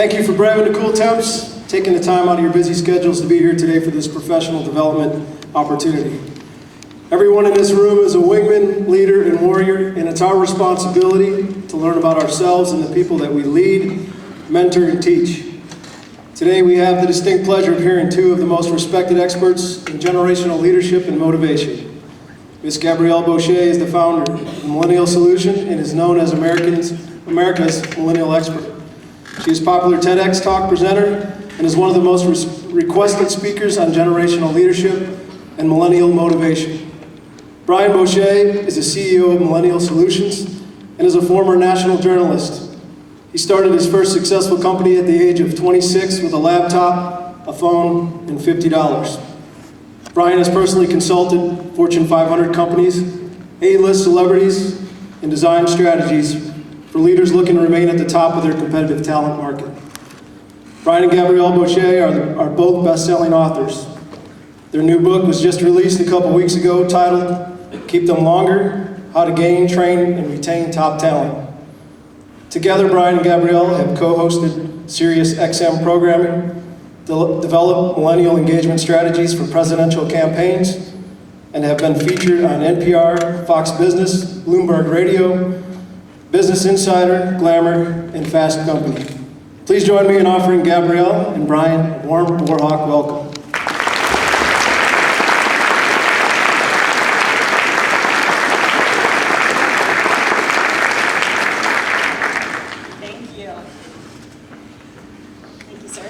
Thank you for braving the cool temps, taking the time out of your busy schedules to be here today for this professional development opportunity. Everyone in this room is a wingman, leader, and warrior, and it's our responsibility to learn about ourselves and the people that we lead, mentor, and teach. Today we have the distinct pleasure of hearing two of the most respected experts in generational leadership and motivation. Ms. Gabrielle Bosche is the founder of the Millennial Solution and is known as America's Millennial expert. She is a popular TEDx talk presenter and is one of the most requested speakers on generational leadership and millennial motivation. Brian Bosche is the CEO of Millennial Solutions and is a former national journalist. He started his first successful company at the age of 26 with a laptop, a phone, and $50. Brian has personally consulted Fortune 500 companies, A-list celebrities, and design strategies for leaders looking to remain at the top of their competitive talent market. Brian and Gabrielle Bosche are both best-selling authors. Their new book was just released a couple weeks ago titled Keep Them Longer, How to Gain, Train, and Retain Top Talent. Together, Brian and Gabrielle have co-hosted Sirius XM programming, developed millennial engagement strategies for presidential campaigns, and have been featured on NPR, Fox Business, Bloomberg Radio, Business Insider, Glamour, and Fast Company. Please join me in offering Gabrielle and Brian a warm Warhawk welcome. Thank you. Thank you, sir.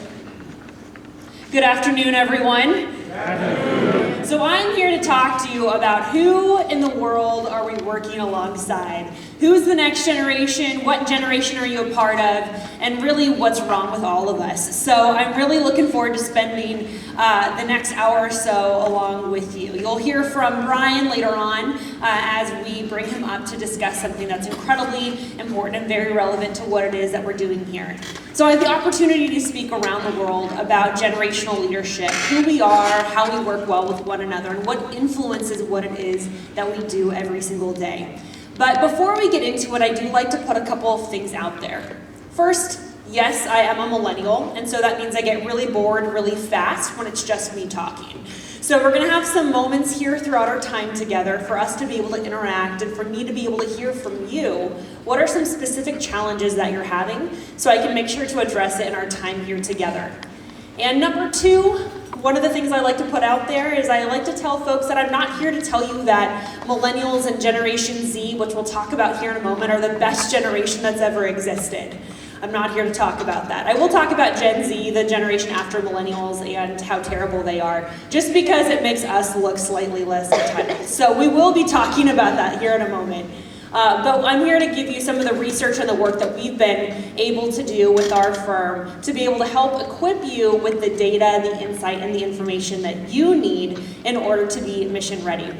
Good afternoon, everyone. Good afternoon. So I'm here to talk to you about who in the world are we working alongside? Who's the next generation? What generation are you a part of? And really, what's wrong with all of us? So I'm really looking forward to spending the next hour or so along with you. You'll hear from Brian later on as we bring him up to discuss something that's incredibly important and very relevant to what it is that we're doing here. So I have the opportunity to speak around the world about generational leadership, who we are, how we work well with one another, and what influences what it is that we do every single day. But before we get into it, I do like to put a couple of things out there. First, yes, I am a millennial, and so that means I get really bored really fast when it's just me talking. So we're gonna have some moments here throughout our time together for us to be able to interact and for me to be able to hear from you what are some specific challenges that you're having so I can make sure to address it in our time here together. And number two, one of the things I like to put out there is I like to tell folks that I'm not here to tell you that millennials and Generation Z, which we'll talk about here in a moment, are the best generation that's ever existed. I'm not here to talk about that. I will talk about Gen Z, the generation after millennials, and how terrible they are, just because it makes us look slightly less entitled. So we will be talking about that here in a moment. But I'm here to give you some of the research and the work that we've been able to do with our firm to be able to help equip you with the data, the insight, and the information that you need in order to be mission ready.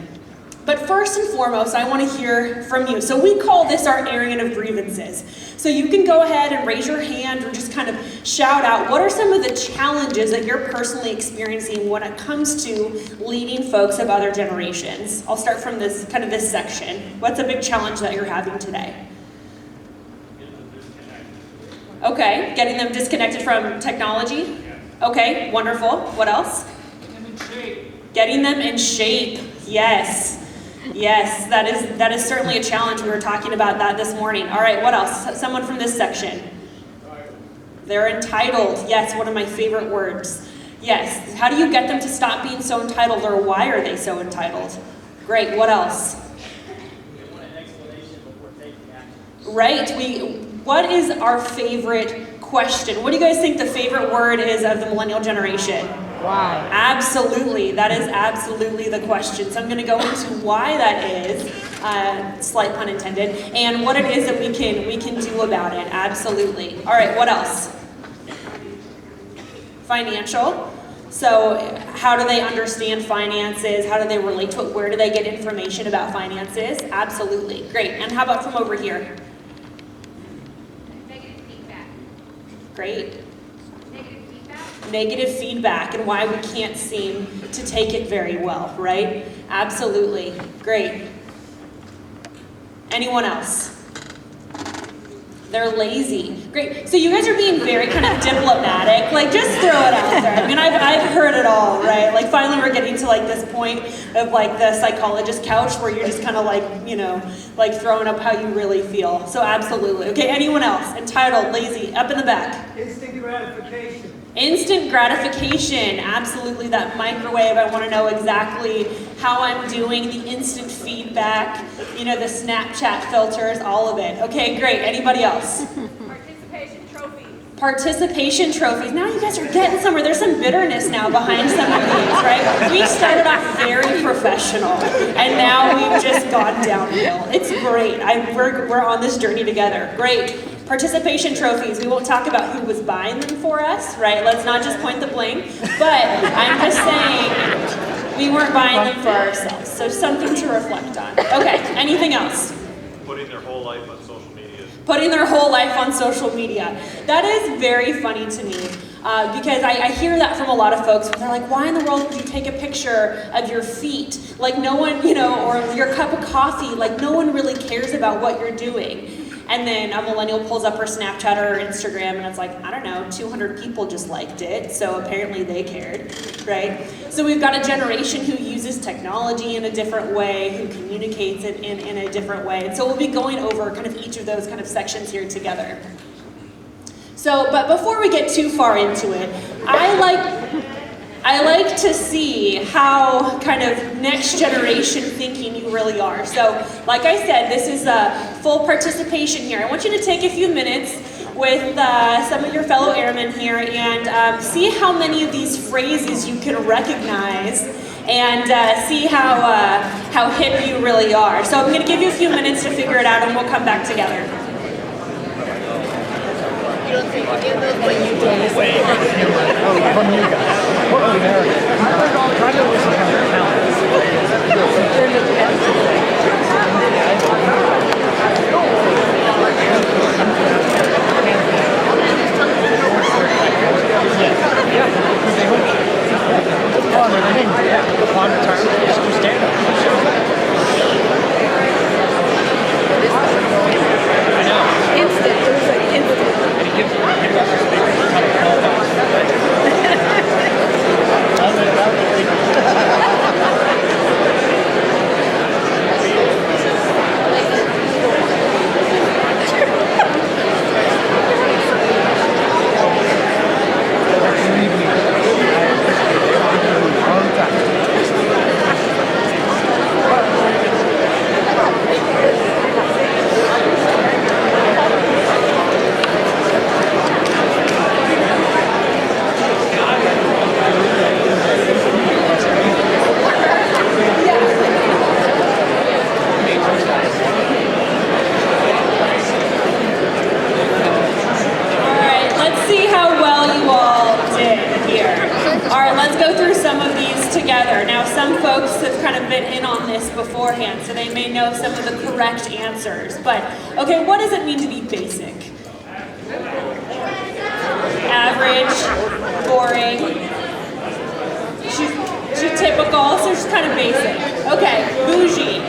But first and foremost, I want to hear from you. So we call this our airing of grievances. So you can go ahead and raise your hand or just kind of shout out, what are some of the challenges that you're personally experiencing when it comes to leading folks of other generations? I'll start from this section. What's a big challenge that you're having today? Okay, getting them disconnected from technology? Okay, wonderful. What else? Getting them in shape. Yes. Yes, that is certainly a challenge. We were talking about that this morning. All right, what else? Someone from this section. They're entitled. Yes, one of my favorite words. Yes, how do you get them to stop being so entitled, or why are they so entitled? Great, what else? They want an explanation before taking action. Right, what is our favorite question? What do you guys think the favorite word is of the millennial generation? Why? Absolutely, that is absolutely the question. So I'm going to go into why that is, slight pun intended, and what it is that we can do about it. Absolutely. All right, what else? Financial. So how do they understand finances? How do they relate to it? Where do they get information about finances? Absolutely. Great. And how about from over here? Negative feedback. Great. Negative feedback and why we can't seem to take it very well, right? Absolutely. Great. Anyone else? They're lazy. Great. So you guys are being very kind of diplomatic. Like, just throw it out there. I mean, I've heard it all, right? Like, finally we're getting to like this point of like the psychologist couch where you're just kind of like, you know, like throwing up how you really feel. So absolutely. Okay, anyone else? Entitled, lazy, up in the back. Instant gratification. Instant gratification, absolutely. That microwave, I want to know exactly how I'm doing, the instant feedback, you know, the Snapchat filters, all of it. Okay, great. Anybody else? Participation trophies. Participation trophies. Now you guys are getting somewhere. There's some bitterness now behind some of these, right? We started off very professional, and now we've just gone downhill. It's great. We're on this journey together. Great. Participation trophies. We won't talk about who was buying them for us, right? Let's not just point the blame. But I'm just saying we weren't buying them for ourselves. So something to reflect on. Okay, anything else? Putting their whole life on social media. Putting their whole life on social media. That is very funny to me because I hear that from a lot of folks. They're like, why in the world would you take a picture of your feet? Like no one, you know, or your cup of coffee. Like no one really cares about what you're doing. And then a millennial pulls up her Snapchat or her Instagram and it's like, I don't know, 200 people just liked it, so apparently they cared, right? So we've got a generation who uses technology in a different way, who communicates it in a different way. And so we'll be going over kind of each of those kind of sections here together. So, but before we get too far into it, I like to see how kind of next generation thinking you really are. So, like I said, this is a full participation here. I want you to take a few minutes with some of your fellow airmen here and see how many of these phrases you can recognize and see how hip you really are. So I'm going to give you a few minutes to figure it out and we'll come back together. Beforehand, so they may know some of the correct answers. But, okay, what does it mean to be basic? Average, boring, she's typical, so she's kind of basic. Okay, bougie,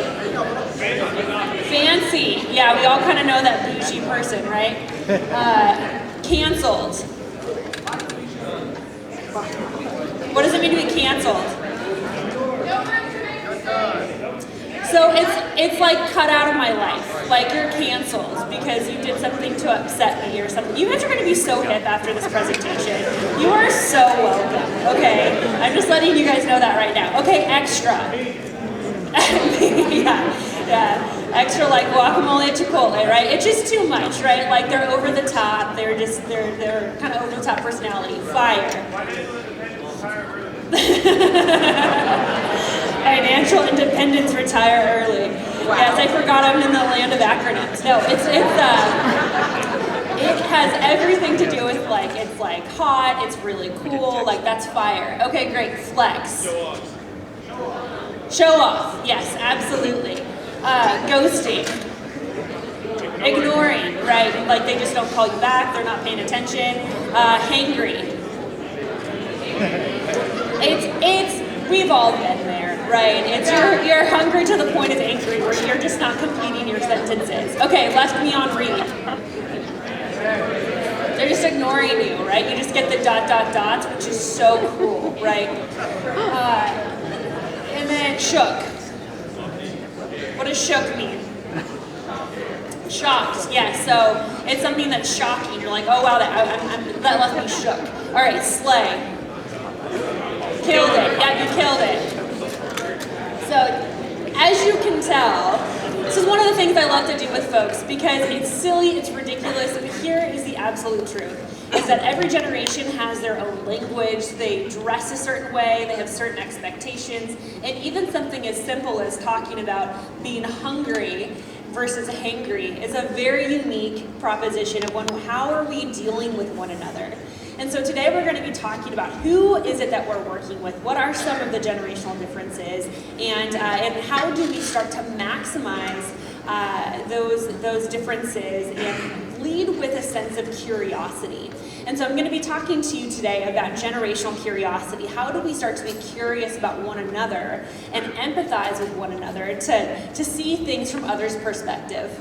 fancy, yeah, we all kind of know that bougie person, right? Canceled. What does it mean to be canceled? So it's like cut out of my life. Like you're canceled because you did something to upset me or something. You guys are going to be so hip after this presentation. You are so welcome, okay? I'm just letting you guys know that right now. Okay, extra. yeah. Extra like guacamole at Chipotle, right? It's just too much, right? Like they're over the top. They're kind of over the top personality. Fire. Financial independence, retire early. Wow. Yes, I forgot I'm in the land of acronyms. No, it has everything to do with like, it's like hot, it's really cool, like that's fire. Okay, great, flex. Show off, yes, absolutely. Ghosting. Ignoring, right? Like they just don't call you back, they're not paying attention. Hangry. We've all been there, right? It's you're hungry to the point of angry where you're just not completing your sentences. Okay, left me on read. They're just ignoring you, right? You just get the ... dots, which is so cool, right? And then shook. What does shook mean? Shocked, yes. So it's something that's shocking. You're like, oh wow, that left me shook. All right, slay. Killed it. Yeah, you killed it. So as you can tell, this is one of the things I love to do with folks because it's silly, it's ridiculous, but here is the absolute truth, is that every generation has their own language, they dress a certain way, they have certain expectations, and even something as simple as talking about being hungry versus hangry is a very unique proposition of how are we dealing with one another. And so today we're going to be talking about who is it that we're working with, what are some of the generational differences, and how do we start to maximize those differences and lead with a sense of curiosity. And so I'm going to be talking to you today about generational curiosity. How do we start to be curious about one another and empathize with one another to see things from others' perspective?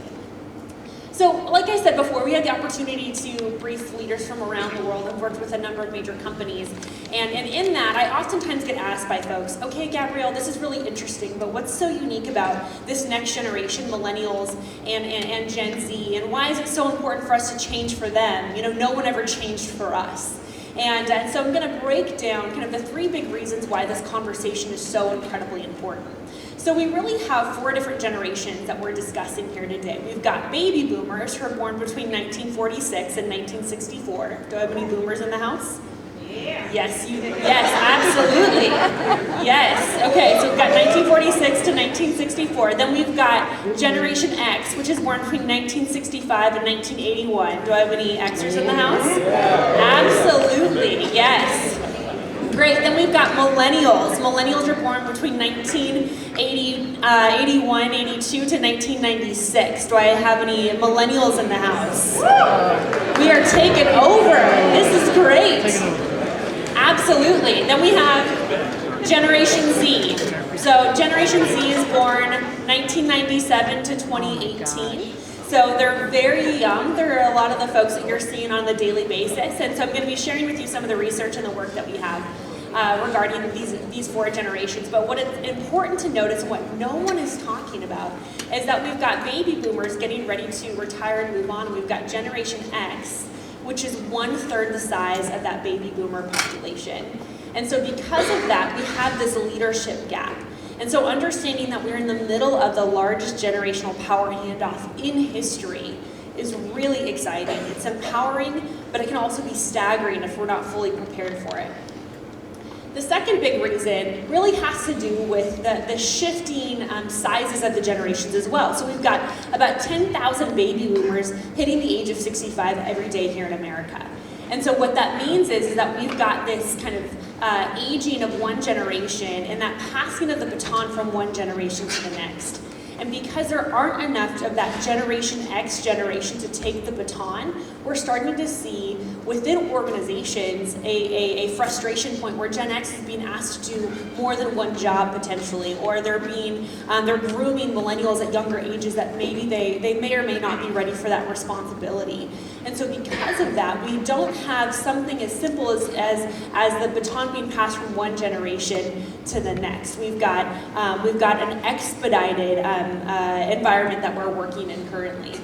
So, like I said before, we had the opportunity to brief leaders from around the world and worked with a number of major companies. And in that, I oftentimes get asked by folks, okay, Gabrielle, this is really interesting, but what's so unique about this next generation, millennials and Gen Z, and why is it so important for us to change for them? You know, no one ever changed for us. And so I'm going to break down kind of the 3 big reasons why this conversation is so incredibly important. So we really have 4 different generations that we're discussing here today. We've got baby boomers who are born between 1946 and 1964. Do I have any boomers in the house? Yeah. Yes, absolutely. Yes. Okay, so we've got 1946 to 1964. Then we've got Generation X, which is born between 1965 and 1981. Do I have any Xers in the house? Absolutely, yes. Great, then we've got millennials. Millennials are born between 1981, 82 to 1996. Do I have any millennials in the house? We are taking over. This is great. Absolutely. Then we have Generation Z. So Generation Z is born 1997 to 2018. So they're very young. They're a lot of the folks that you're seeing on a daily basis. And so I'm going to be sharing with you some of the research and the work that we have regarding these 4 generations. But what is important to notice, what no one is talking about, is that we've got baby boomers getting ready to retire and move on. And we've got Generation X, which is 1/3 the size of that baby boomer population. And so because of that, we have this leadership gap. And so understanding that we're in the middle of the largest generational power handoff in history is really exciting. It's empowering, but it can also be staggering if we're not fully prepared for it. The second big reason really has to do with the shifting sizes of the generations as well. So we've got about 10,000 baby boomers hitting the age of 65 every day here in America. And so what that means is that we've got this kind of aging of one generation and that passing of the baton from one generation to the next. And because there aren't enough of that Generation X generation to take the baton, we're starting to see within organizations a frustration point where Gen X is being asked to do more than one job potentially, or they're grooming millennials at younger ages that maybe they may or may not be ready for that responsibility. And so because of that, we don't have something as simple as the baton being passed from one generation to the next. We've got an expedited environment that we're working in currently.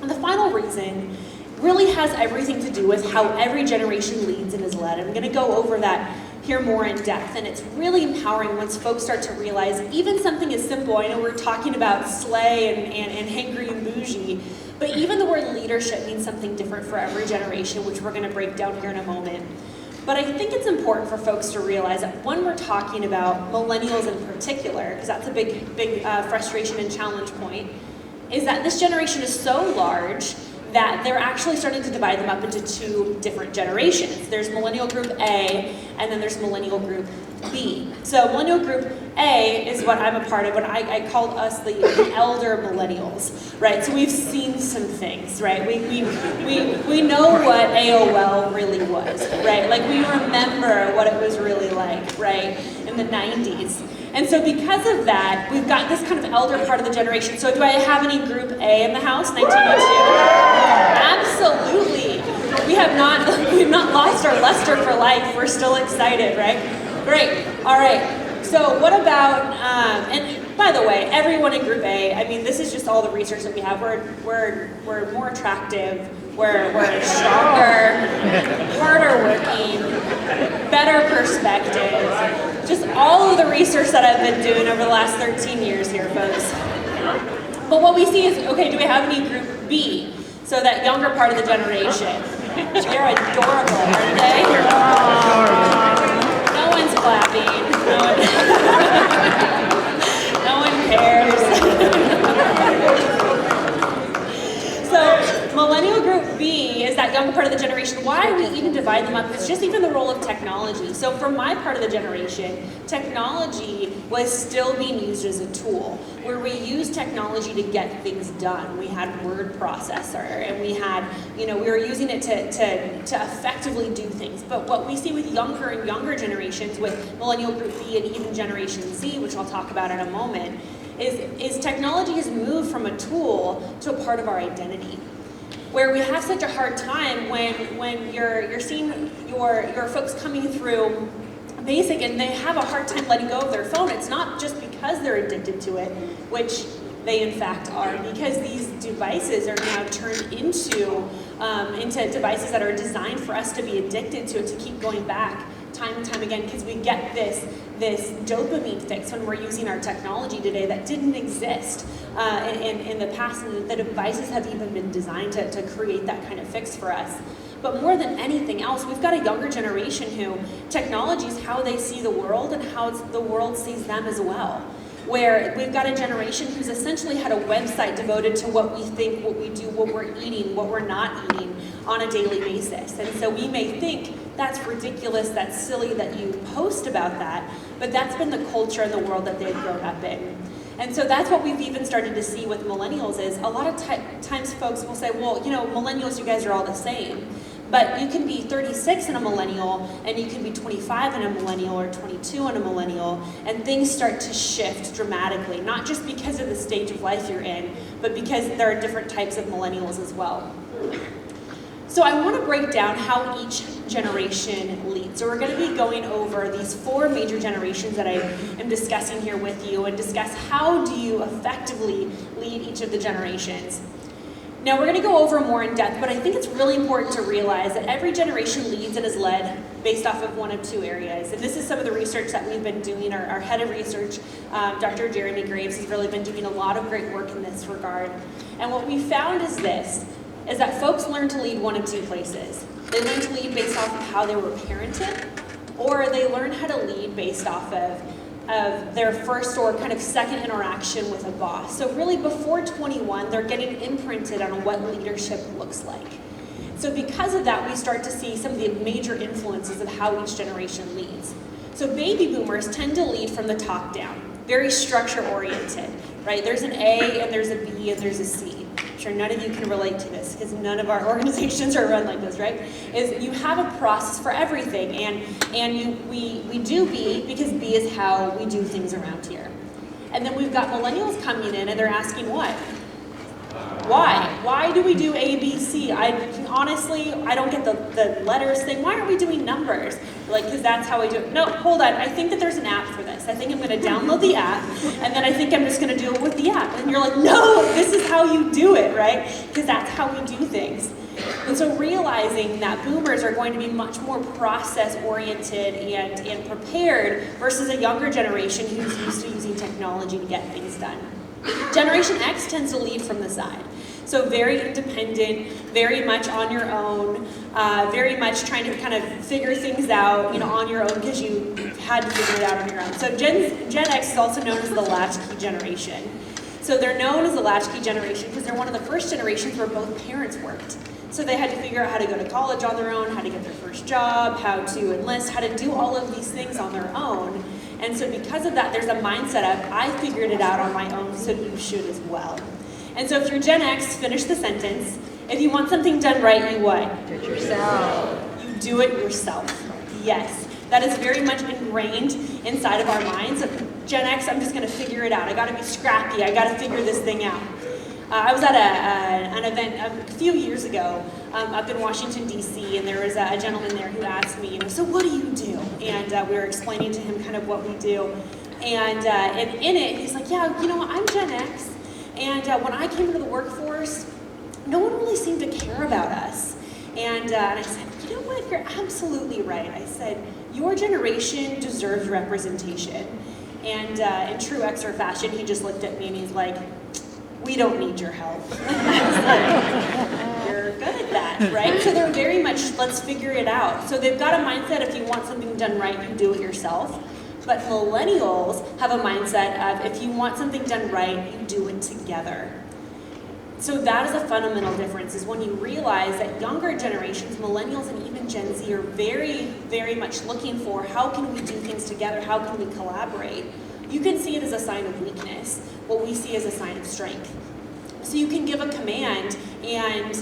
And the final reason really has everything to do with how every generation leads and is led. I'm going to go over that here more in depth, and it's really empowering once folks start to realize even something as simple. I know we're talking about slay and hangry and bougie, but even the word leadership means something different for every generation, which we're going to break down here in a moment. But I think it's important for folks to realize that when we're talking about millennials in particular, because that's a big frustration and challenge point, is that this generation is so large that they're actually starting to divide them up into 2 different generations. There's Millennial Group A, and then there's Millennial Group B. So Millennial Group A is what I'm a part of, and I call us the elder millennials, right? So we've seen some things, right? We know what AOL really was, right? Like we remember what it was really like, right, in the 90s. And so because of that, we've got this kind of elder part of the generation. So do I have any Group A in the house, 1902? Absolutely. We've not lost our luster for life. We're still excited, right? Great. All right. So what about, and by the way, everyone in Group A, I mean, this is just all the research that we have. We're more attractive. We're stronger, harder working, better perspective. Just all of the research that I've been doing over the last 13 years here, folks. But what we see is, okay, do we have any Group B? So that younger part of the generation. They're adorable, aren't they? No one's clapping. No one cares. So Millennial Group B is that younger part of the generation. Why we even divide them up is just even the role of technology. So for my part of the generation, technology was still being used as a tool, where we used technology to get things done. We had word processor, and we had, we were using it to effectively do things. But what we see with younger and younger generations, with Millennial Group B and even Generation Z, which I'll talk about in a moment, is technology has moved from a tool to a part of our identity, where we have such a hard time when you're seeing your folks coming through basic and they have a hard time letting go of their phone. It's not just because they're addicted to it, which they in fact are, because these devices are now turned into devices that are designed for us to be addicted to it, to keep going back time and time again, because we get this dopamine fix when we're using our technology today that didn't exist in the past, and the devices have even been designed to create that kind of fix for us. But more than anything else, we've got a younger generation who technology is how they see the world and how the world sees them as well. Where we've got a generation who's essentially had a website devoted to what we think, what we do, what we're eating, what we're not eating on a daily basis. And so we may think that's ridiculous, that's silly that you post about that, but that's been the culture and the world that they've grown up in. And so that's what we've even started to see with millennials is a lot of times folks will say, well, millennials, you guys are all the same. But you can be 36 in a millennial, and you can be 25 in a millennial, or 22 in a millennial, and things start to shift dramatically, not just because of the stage of life you're in, but because there are different types of millennials as well. So I want to break down how each generation leads. So we're going to be going over these 4 major generations that I am discussing here with you, and discuss how do you effectively lead each of the generations. Now we're going to go over more in depth, but I think it's really important to realize that every generation leads and is led based off of one of 2 areas. And this is some of the research that we've been doing. Our head of research, Dr. Jeremy Graves, has really been doing a lot of great work in this regard. And what we found is that folks learn to lead one of 2 places. They learn to lead based off of how they were parented, or they learn how to lead based off of their first or kind of second interaction with a boss. So really before 21, they're getting imprinted on what leadership looks like. So because of that, we start to see some of the major influences of how each generation leads. So baby boomers tend to lead from the top down, very structure oriented, right? There's an A and there's a B and there's a C. I'm sure none of you can relate to this because none of our organizations are run like this, right? Is you have a process for everything, and we do B because B is how we do things around here. And then we've got millennials coming in and they're asking what? Why? Why do we do A, B, C? Honestly, I don't get the letters thing. Why aren't we doing numbers? Like, because that's how we do it. No, hold on. I think that there's an app for this. I think I'm going to download the app, and then I think I'm just going to do it with the app. And you're like, no, this is how you do it, right? Because that's how we do things. And so realizing that boomers are going to be much more process-oriented and prepared versus a younger generation who's used to using technology to get things done. Generation X tends to lead from the side. So very independent, very much on your own, very much trying to kind of figure things out, on your own because you had to figure it out on your own. So Gen X is also known as the latchkey generation. So they're known as the latchkey generation because they're one of the first generations where both parents worked. So they had to figure out how to go to college on their own, how to get their first job, how to enlist, how to do all of these things on their own. And so because of that, there's a mindset of, I figured it out on my own, so you should as well. And so if you're Gen X, finish the sentence. If you want something done right, you what? Do it yourself. You do it yourself. Yes. That is very much ingrained inside of our minds. Gen X, I'm just going to figure it out. I got to be scrappy. I got to figure this thing out. I was at an event a few years ago up in Washington, D.C., and there was a gentleman there who asked me, so what do you do? And we were explaining to him kind of what we do. And in it, he's like, yeah, I'm Gen X. And when I came into the workforce, no one really seemed to care about us. And I said, you know what, you're absolutely right. I said, your generation deserves representation. And in true Xer fashion, he just looked at me and he's like, we don't need your help. I was like, you're good at that, right? So they're very much, let's figure it out. So they've got a mindset, if you want something done right, you do it yourself. But millennials have a mindset of, if you want something done right, you do it together. So that is a fundamental difference, is when you realize that younger generations, millennials and even Gen Z, are very, very much looking for, how can we do things together? How can we collaborate? You can see it as a sign of weakness. What we see as a sign of strength. So you can give a command and,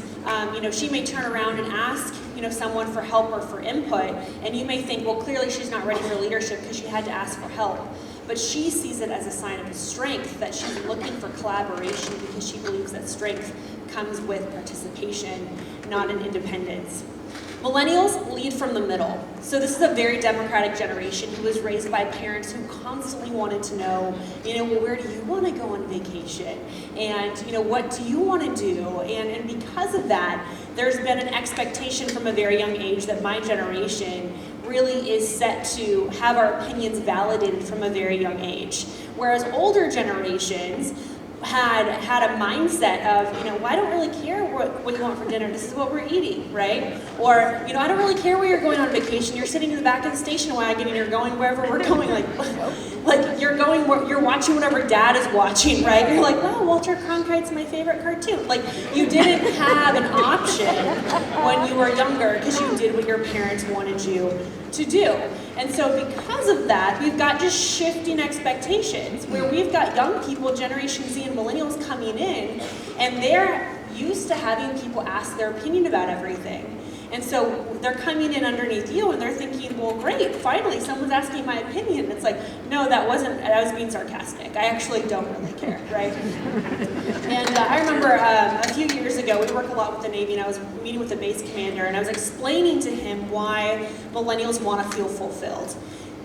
she may turn around and ask, someone for help or for input, and you may think, well, clearly she's not ready for leadership because she had to ask for help. But she sees it as a sign of strength, that she's looking for collaboration because she believes that strength comes with participation, not in independence. Millennials lead from the middle. So this is a very democratic generation who was raised by parents who constantly wanted to know, well, where do you want to go on vacation? And, what do you want to do? And because of that, there's been an expectation from a very young age that my generation really is set to have our opinions validated from a very young age. Whereas older generations had a mindset of, I don't really care what you want for dinner. This is what we're eating, right? Or, I don't really care where you're going on vacation. You're sitting in the back of the station wagon and you're going wherever we're going. Like you're watching whatever dad is watching, right? You're like, wow, Walter Cronkite's my favorite cartoon. Like, you didn't have an option when you were younger because you did what your parents wanted you to do. And so because of that, we've got just shifting expectations where we've got young people, Generation Z and millennials coming in, and they're used to having people ask their opinion about everything. And so they're coming in underneath you and they're thinking, well, great, finally someone's asking my opinion. It's like, no, I was being sarcastic. I actually don't really care, right? And I remember a few years ago, we work a lot with the Navy, and I was meeting with the base commander, and I was explaining to him why millennials want to feel fulfilled.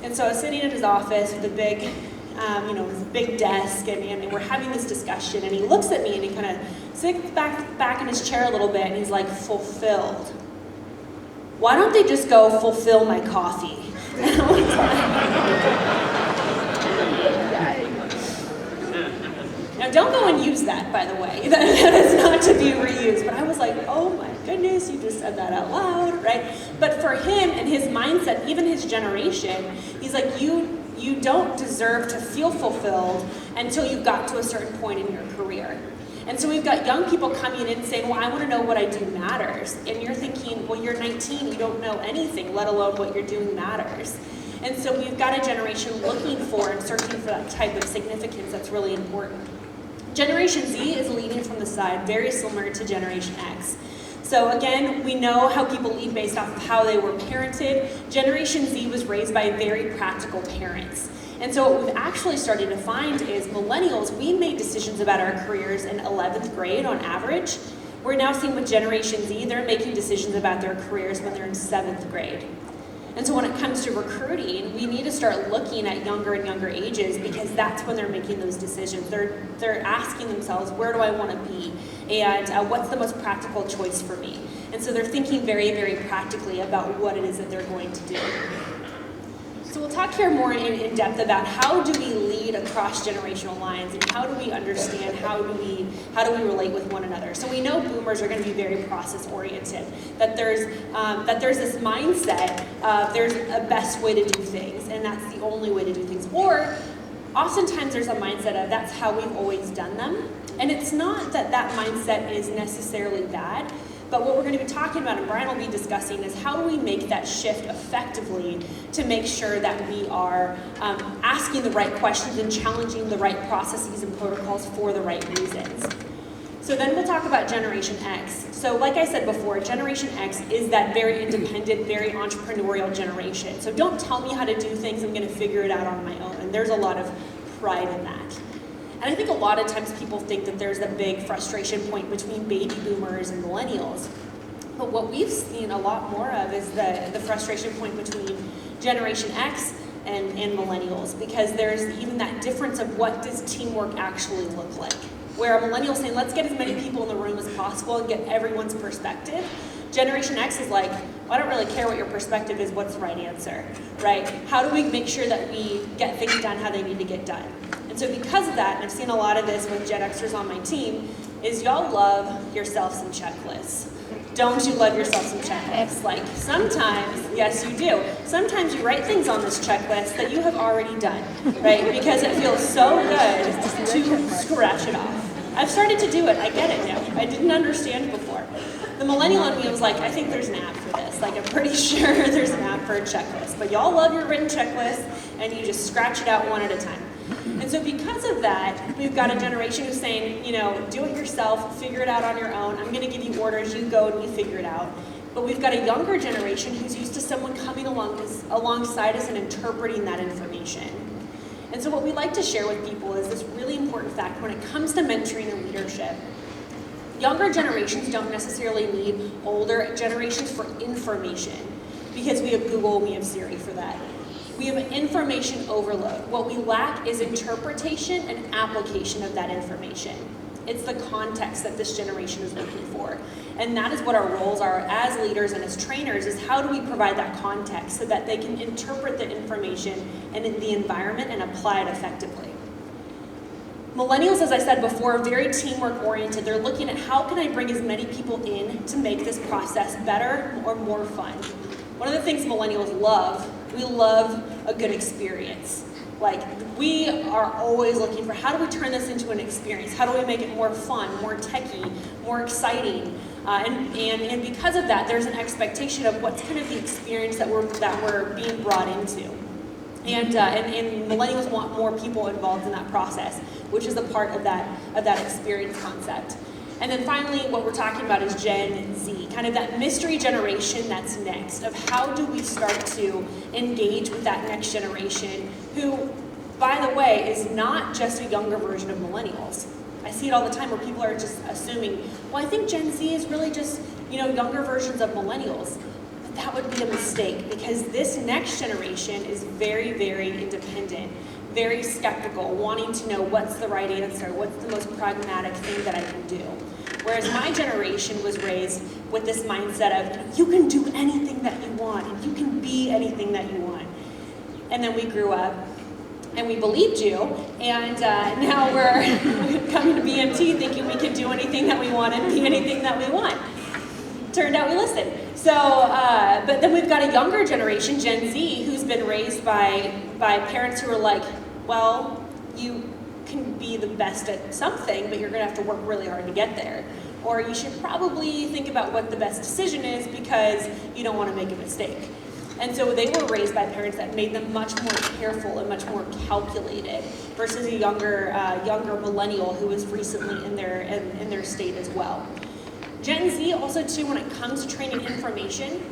And so I was sitting in his office with a big, his big desk, and we're having this discussion, and he looks at me and he kind of sits back in his chair a little bit, and he's like, fulfilled. Why don't they just go fulfill my coffee? Now, don't go and use that, by the way. That is not to be reused. But I was like, oh my goodness, you just said that out loud, right? But for him and his mindset, even his generation, he's like, you don't deserve to feel fulfilled until you've got to a certain point in your career. And so we've got young people coming in saying, well, I want to know what I do matters. And you're thinking, well, you're 19, you don't know anything, let alone what you're doing matters. And so we've got a generation looking for and searching for that type of significance that's really important. Generation Z is leading from the side, very similar to Generation X. So again, we know how people lead based off of how they were parented. Generation Z was raised by very practical parents. And so what we've actually started to find is millennials, we made decisions about our careers in 11th grade on average. We're now seeing with Generation Z, they're making decisions about their careers when they're in 7th grade. And so when it comes to recruiting, we need to start looking at younger and younger ages, because that's when they're making those decisions. They're asking themselves, where do I want to be? And what's the most practical choice for me? And so they're thinking very, very practically about what it is that they're going to do. So we'll talk here more in depth about how do we lead across generational lines, and how do we understand, how do we relate with one another. So we know boomers are going to be very process oriented, that there's this mindset of there's a best way to do things, and that's the only way to do things. Or oftentimes there's a mindset of that's how we've always done them. And it's not that that mindset is necessarily bad, but what we're going to be talking about, and Brian will be discussing, is how do we make that shift effectively to make sure that we are asking the right questions and challenging the right processes and protocols for the right reasons. So then we'll talk about Generation X. So like I said before, Generation X is that very independent, very entrepreneurial generation. So don't tell me how to do things, I'm gonna figure it out on my own. And there's a lot of pride in that. And I think a lot of times people think that there's a big frustration point between baby boomers and millennials. But what we've seen a lot more of is the frustration point between Generation X and millennials, because there's even that difference of what does teamwork actually look like. Where a millennial is saying, let's get as many people in the room as possible and get everyone's perspective. Generation X is like, well, I don't really care what your perspective is, what's the right answer, right? How do we make sure that we get things done how they need to get done? And so because of that, and I've seen a lot of this with Gen Xers on my team, is y'all love yourself some checklists. Don't you love yourself some checklists? Like sometimes, yes you do, sometimes you write things on this checklist that you have already done, right? Because it feels so good to scratch it off. I've started to do it, I get it now. I didn't understand before. The millennial in me was like, I think there's an app for this. Like I'm pretty sure there's an app for a checklist. But y'all love your written checklist and you just scratch it out one at a time. And so because of that, we've got a generation who's saying, you know, do it yourself, figure it out on your own. I'm gonna give you orders, you go and you figure it out. But we've got a younger generation who's used to someone coming alongside us and interpreting that information. And so what we like to share with people is this really important fact when it comes to mentoring and leadership. Younger generations don't necessarily need older generations for information, because we have Google and we have Siri for that. We have information overload. What we lack is interpretation and application of that information. It's the context that this generation is looking for. And that is what our roles are as leaders and as trainers, is how do we provide that context so that they can interpret the information and in the environment and apply it effectively. Millennials, as I said before, are very teamwork oriented. They're looking at how can I bring as many people in to make this process better or more fun. One of the things millennials love, we love a good experience. Like, we are always looking for how do we turn this into an experience? How do we make it more fun, more techy, more exciting? And because of that, there's an expectation of what's kind of the experience that we're being brought into. And millennials want more people involved in that process, which is a part of that experience concept. And then finally, what we're talking about is Gen Z, kind of that mystery generation that's next, of how do we start to engage with that next generation who, by the way, is not just a younger version of millennials. I see it all the time where people are just assuming, well, I think Gen Z is really just, you know, younger versions of millennials. But that would be a mistake, because this next generation is very, very independent, very skeptical, wanting to know what's the right answer, what's the most pragmatic thing that I can do. Whereas my generation was raised with this mindset of, you can do anything that you want, and you can be anything that you want. And then we grew up, and we believed you, and now we're coming to BMT thinking we can do anything that we want and be anything that we want. Turned out we listened. So, but then we've got a younger generation, Gen Z, who's been raised by parents who are like, well, you can be the best at something, but you're gonna have to work really hard to get there. Or you should probably think about what the best decision is because you don't wanna make a mistake. And so they were raised by parents that made them much more careful and much more calculated versus a younger millennial who was recently in their state as well. Gen Z also too, when it comes to training information,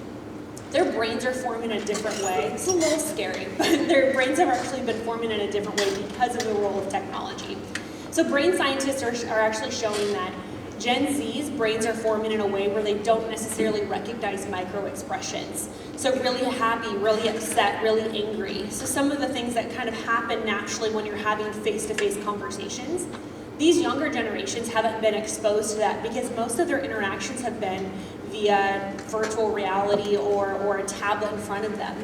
their brains are forming in a different way. It's a little scary, but their brains have actually been forming in a different way because of the role of technology. So brain scientists are actually showing that Gen Z's brains are forming in a way where they don't necessarily recognize micro expressions. So really happy, really upset, really angry. So some of the things that kind of happen naturally when you're having face-to-face conversations, these younger generations haven't been exposed to that because most of their interactions have been via virtual reality or a tablet in front of them.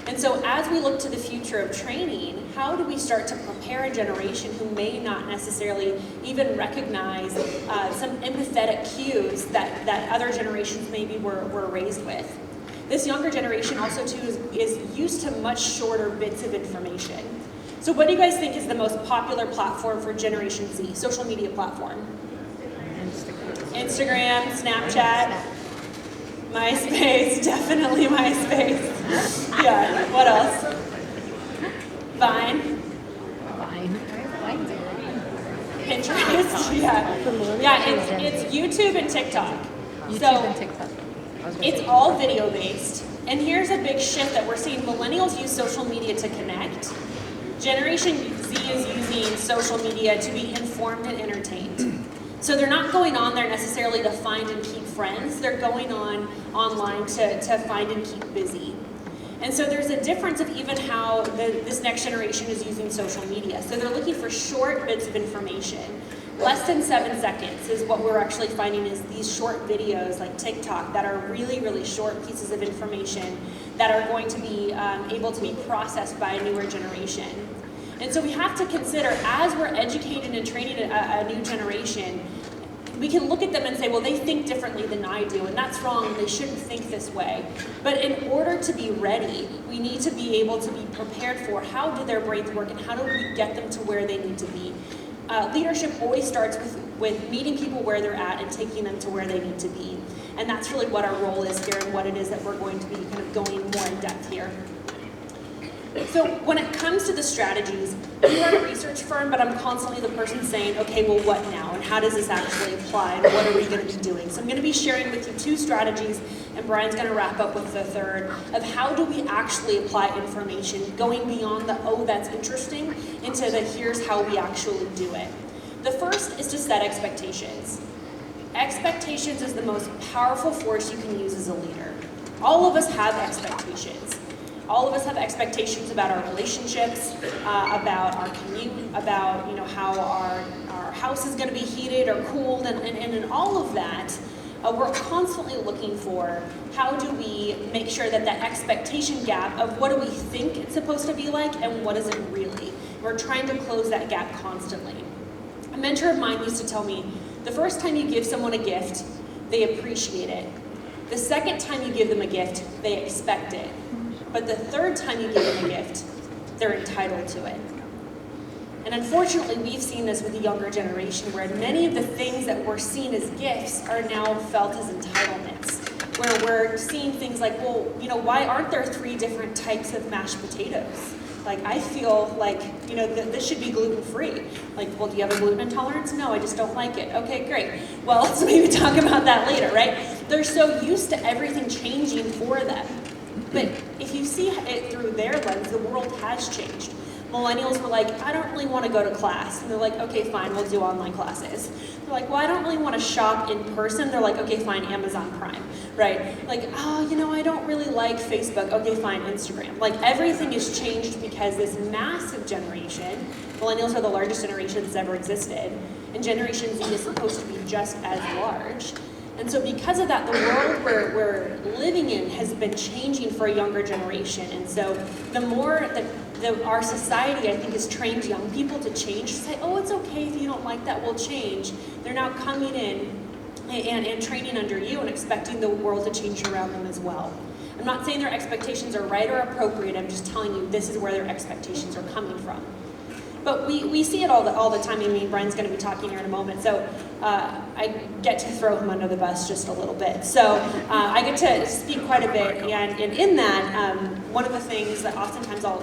And so as we look to the future of training, how do we start to prepare a generation who may not necessarily even recognize some empathetic cues that other generations maybe were raised with? This younger generation also too is used to much shorter bits of information. So what do you guys think is the most popular platform for Generation Z, social media platform? Instagram, Snapchat, MySpace, definitely MySpace. Yeah, what else? Vine. Fine. Pinterest, It's YouTube and TikTok. YouTube So and TikTok. it's all video based. And here's a big shift that we're seeing. Millennials use social media to connect. Generation Z is using social media to be informed and entertained. So they're not going on there necessarily to find and keep friends. They're going on online to find and keep busy. And so there's a difference of even how this next generation is using social media. So they're looking for short bits of information. Less than 7 seconds is what we're actually finding is these short videos like TikTok that are really, really short pieces of information that are going to be able to be processed by a newer generation. And so we have to consider, as we're educating and training a new generation, we can look at them and say, well, they think differently than I do, and that's wrong, they shouldn't think this way. But in order to be ready, we need to be able to be prepared for how do their brains work and how do we get them to where they need to be. Leadership always starts with meeting people where they're at and taking them to where they need to be. And that's really what our role is here and what it is that we're going to be kind of going more in depth here. So when it comes to the strategies, we are a research firm, but I'm constantly the person saying, okay, well, what now? And how does this actually apply? And what are we going to be doing? So I'm going to be sharing with you 2 strategies, and Brian's going to wrap up with the third, of how do we actually apply information, going beyond the, oh, that's interesting, into the here's how we actually do it. The first is to set expectations. Expectations is the most powerful force you can use as a leader. All of us have expectations. All of us have expectations about our relationships, about our commute, about how our house is going to be heated or cooled, and in all of that, we're constantly looking for how do we make sure that that expectation gap of what do we think it's supposed to be like and what is it really. We're trying to close that gap constantly. A mentor of mine used to tell me, the first time you give someone a gift, they appreciate it. The second time you give them a gift, they expect it. But the third time you give them a gift, they're entitled to it. And unfortunately, we've seen this with the younger generation, where many of the things that we're seeing as gifts are now felt as entitlements. Where we're seeing things like, well, why aren't there 3 different types of mashed potatoes? Like, I feel like, this should be gluten-free. Like, well, do you have a gluten intolerance? No, I just don't like it. Okay, great. Well, let's maybe talk about that later, right? They're so used to everything changing for them. But if you see it through their lens, the world has changed. Millennials were like, I don't really want to go to class. And they're like, okay, fine, we'll do online classes. They're like, well, I don't really want to shop in person. They're like, okay, fine, Amazon Prime, right? Like, oh, I don't really like Facebook. Okay, fine, Instagram. Like, everything has changed because this massive generation, millennials are the largest generation that's ever existed, and Generation Z is supposed to be just as large. And so because of that, the world we're living in has been changing for a younger generation. And so the more that our society, I think, has trained young people to change, to say, oh, it's okay if you don't like that, we'll change. They're now coming in and training under you and expecting the world to change around them as well. I'm not saying their expectations are right or appropriate, I'm just telling you this is where their expectations are coming from. But we see it all the time. I mean, Brian's going to be talking here in a moment, so I get to throw him under the bus just a little bit. So I get to speak quite a bit, and in that, one of the things that oftentimes I'll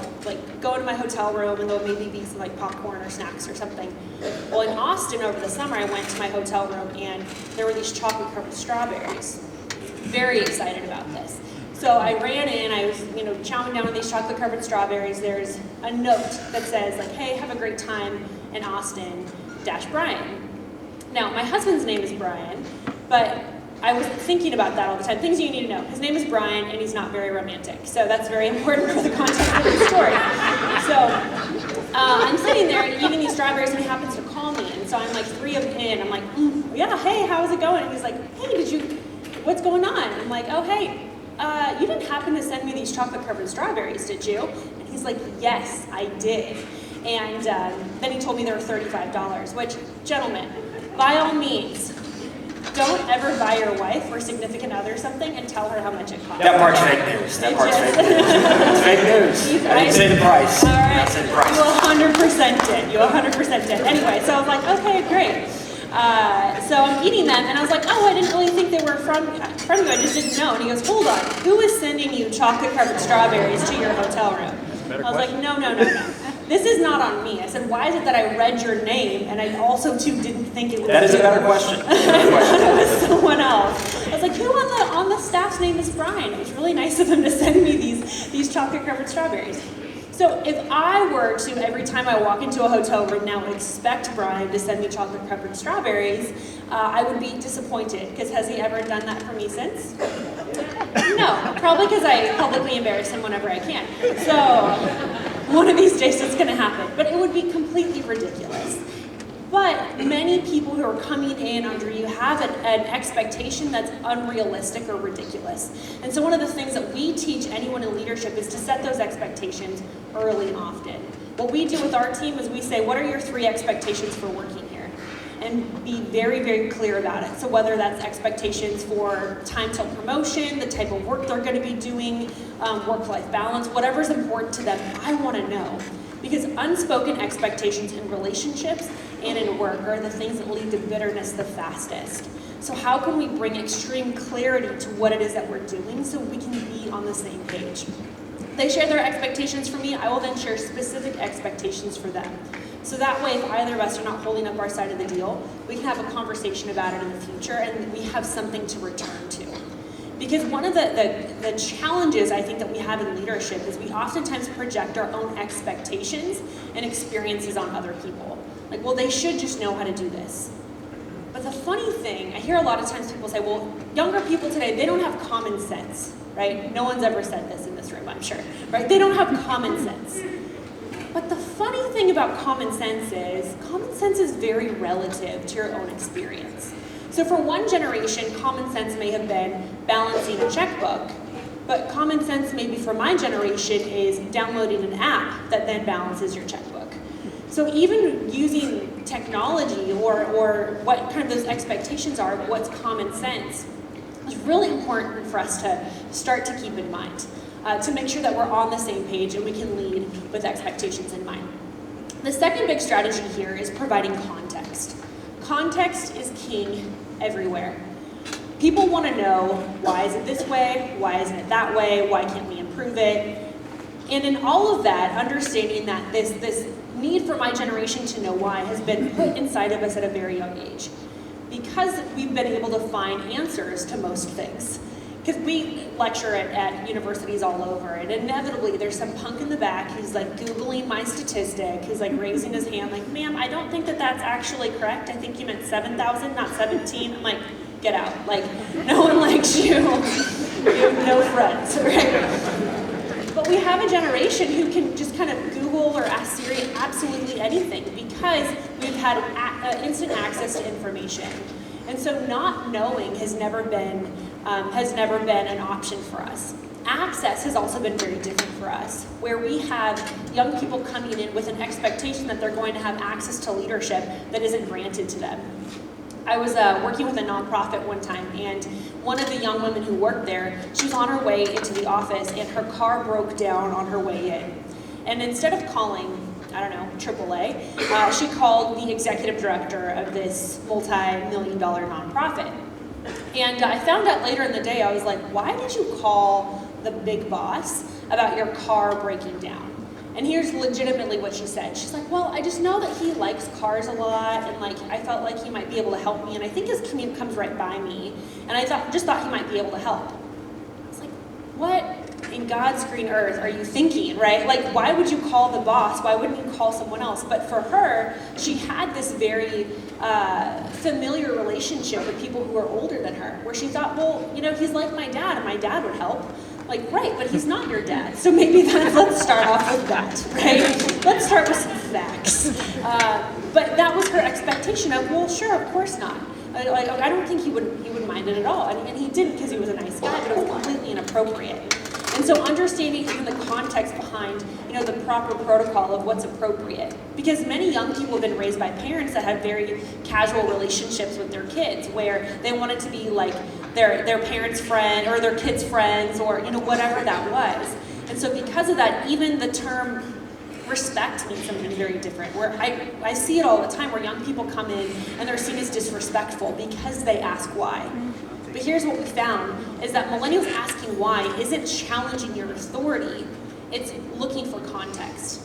go into my hotel room and there'll maybe be some popcorn or snacks or something. Well, in Austin over the summer, I went to my hotel room and there were these chocolate covered strawberries. Very excited about this. So I ran in, I was, chowing down on these chocolate-covered strawberries. There's a note that says, hey, have a great time in Austin, Brian. Now, my husband's name is Brian, but I was thinking about that all the time. Things you need to know. His name is Brian, and he's not very romantic. So that's very important for the context of the story. So I'm sitting there eating these strawberries, and he happens to call me. And so I'm 3 of them in. I'm like, yeah, hey, how's it going? And he's like, hey, what's going on? I'm like, oh, hey. You didn't happen to send me these chocolate-covered strawberries, did you? And he's like, yes, I did. And then he told me they were $35, which, gentlemen, by all means, don't ever buy your wife or significant other something and tell her how much it costs. That part's fake news. That part's fake news. It's fake news. I didn't say the price. All right. I said the price. You 100% did. Anyway, so I was like, okay, great. So I'm eating them, and I was like, oh, I didn't really think they were from you. I just didn't know. And he goes, hold on. Who is sending you chocolate-covered strawberries to your hotel room? I was like, no. this is not on me. I said, why is it that I read your name and I also too didn't think it was That is a you? better question. It was someone else. I was like, who on the staff's name is Brian? It was really nice of him to send me these chocolate covered strawberries. So if I were to, every time I walk into a hotel room now, expect Brian to send me chocolate covered strawberries, I would be disappointed, because has he ever done that for me since? No, probably because I publicly embarrass him whenever I can. So one of these days it's gonna happen, but it would be completely ridiculous. But many people who are coming in under you have an expectation that's unrealistic or ridiculous. And so one of the things that we teach anyone in leadership is to set those expectations early and often. What we do with our team is we say, what are your 3 expectations for working here? And be very, very clear about it. So whether that's expectations for time till promotion, the type of work they're gonna be doing, work-life balance, whatever's important to them, I wanna know. Because unspoken expectations in relationships and in work are the things that lead to bitterness the fastest. So how can we bring extreme clarity to what it is that we're doing so we can be on the same page? They share their expectations for me, I will then share specific expectations for them. So that way, if either of us are not holding up our side of the deal, we can have a conversation about it in the future and we have something to return to. Because one of the challenges I think that we have in leadership is we oftentimes project our own expectations and experiences on other people. Like, well, they should just know how to do this. But the funny thing, I hear a lot of times people say, well, younger people today, they don't have common sense, right? No one's ever said this in this room, I'm sure, right? They don't have common sense. But the funny thing about common sense is very relative to your own experience. So for one generation, common sense may have been balancing a checkbook, but common sense maybe for my generation is downloading an app that then balances your checkbook. So even using technology or what kind of those expectations are, what's common sense, is really important for us to start to keep in mind, to make sure that we're on the same page and we can lead with expectations in mind. The second big strategy here is providing context. Context is king everywhere. People want to know, why is it this way? Why isn't it that way? Why can't we improve it? And in all of that, understanding that this need for my generation to know why has been put inside of us at a very young age. Because we've been able to find answers to most things. Because we lecture at universities all over, and inevitably there's some punk in the back who's like Googling my statistic, who's like raising his hand like, ma'am, I don't think that that's actually correct. I think you meant 7,000, not 17. I'm like, get out. Like, no one likes you. You have no friends, right? But we have a generation who can just kind of Google or ask Siri absolutely anything because we've had instant access to information. And so not knowing has never been an option for us. Access has also been very different for us, where we have young people coming in with an expectation that they're going to have access to leadership that isn't granted to them. I was working with a nonprofit one time, and one of the young women who worked there, she was on her way into the office and her car broke down on her way in. And instead of calling, I don't know, AAA, she called the executive director of this multi-million-dollar nonprofit. And I found out later in the day, I was like, why did you call the big boss about your car breaking down? And here's legitimately what she said. She's like, well, I just know that he likes cars a lot, and like I felt like he might be able to help me, and I think his commute comes right by me, and I just thought he might be able to help. I was like, what in God's green earth are you thinking, right? Like, why would you call the boss? Why wouldn't you call someone else? But for her, she had this very familiar relationship with people who were older than her, where she thought, well, you know, he's like my dad, and my dad would help. Like, right, but he's not your dad. So maybe let's start off with that, right? Let's start with some facts. But that was her expectation of, well, sure, of course not. Like, I don't think he would mind it at all. And he didn't because he was a nice guy, but it was completely inappropriate. And so understanding even the context behind, you know, the proper protocol of what's appropriate. Because many young people have been raised by parents that have very casual relationships with their kids, where they want it to be like their parents' friend or their kids' friends, or, you know, whatever that was. And so because of that, even the term respect means something very different, where I see it all the time, where young people come in and they're seen as disrespectful because they ask why. But here's what we found, is that millennials asking why isn't challenging your authority, it's looking for context.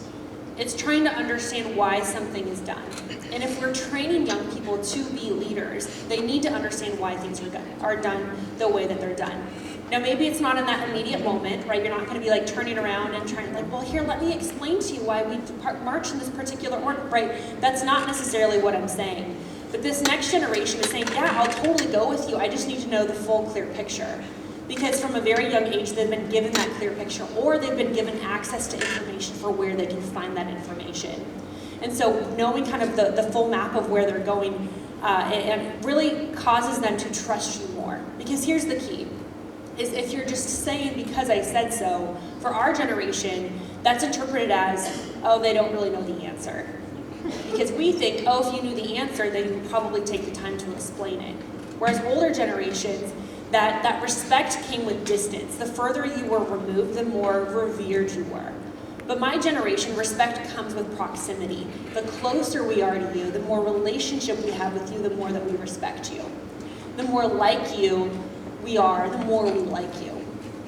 It's trying to understand why something is done. And if we're training young people to be leaders, they need to understand why things are done the way that they're done. Now, maybe it's not in that immediate moment, right? You're not going to be like turning around and trying like, well, here, let me explain to you why we march in this particular order, right? That's not necessarily what I'm saying. But this next generation is saying, yeah, I'll totally go with you. I just need to know the full, clear picture. Because from a very young age, they've been given that clear picture, or they've been given access to information for where they can find that information. And so knowing kind of the full map of where they're going, and really causes them to trust you more. Because here's the key, is if you're just saying because I said so, for our generation, that's interpreted as, oh, they don't really know the answer. Because we think, oh, if you knew the answer, then you'd probably take the time to explain it. Whereas older generations, that respect came with distance. The further you were removed, the more revered you were. But my generation, respect comes with proximity. The closer we are to you, the more relationship we have with you, the more that we respect you. The more like you we are, the more we like you.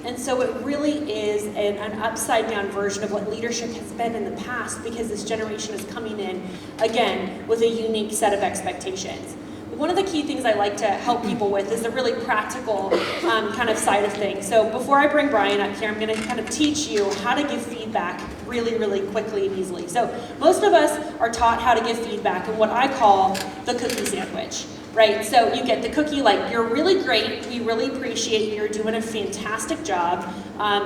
And so it really is an upside down version of what leadership has been in the past, because this generation is coming in, again, with a unique set of expectations. One of the key things I like to help people with is the really practical kind of side of things. So before I bring Brian up here, I'm going to kind of teach you how to give feedback really, really quickly and easily. So most of us are taught how to give feedback in what I call the cookie sandwich, right? So you get the cookie like, you're really great, we really appreciate you, you're doing a fantastic job.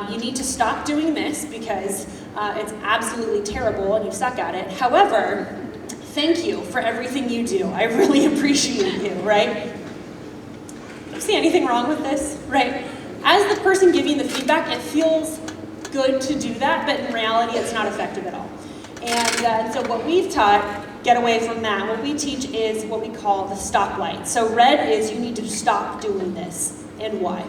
You need to stop doing this because it's absolutely terrible and you suck at it. However, thank you for everything you do. I really appreciate you, right? Do you see anything wrong with this, right? As the person giving the feedback, it feels good to do that, but in reality, it's not effective at all. And so what we've taught, get away from that, what we teach is what we call the stoplight. So red is you need to stop doing this, and why?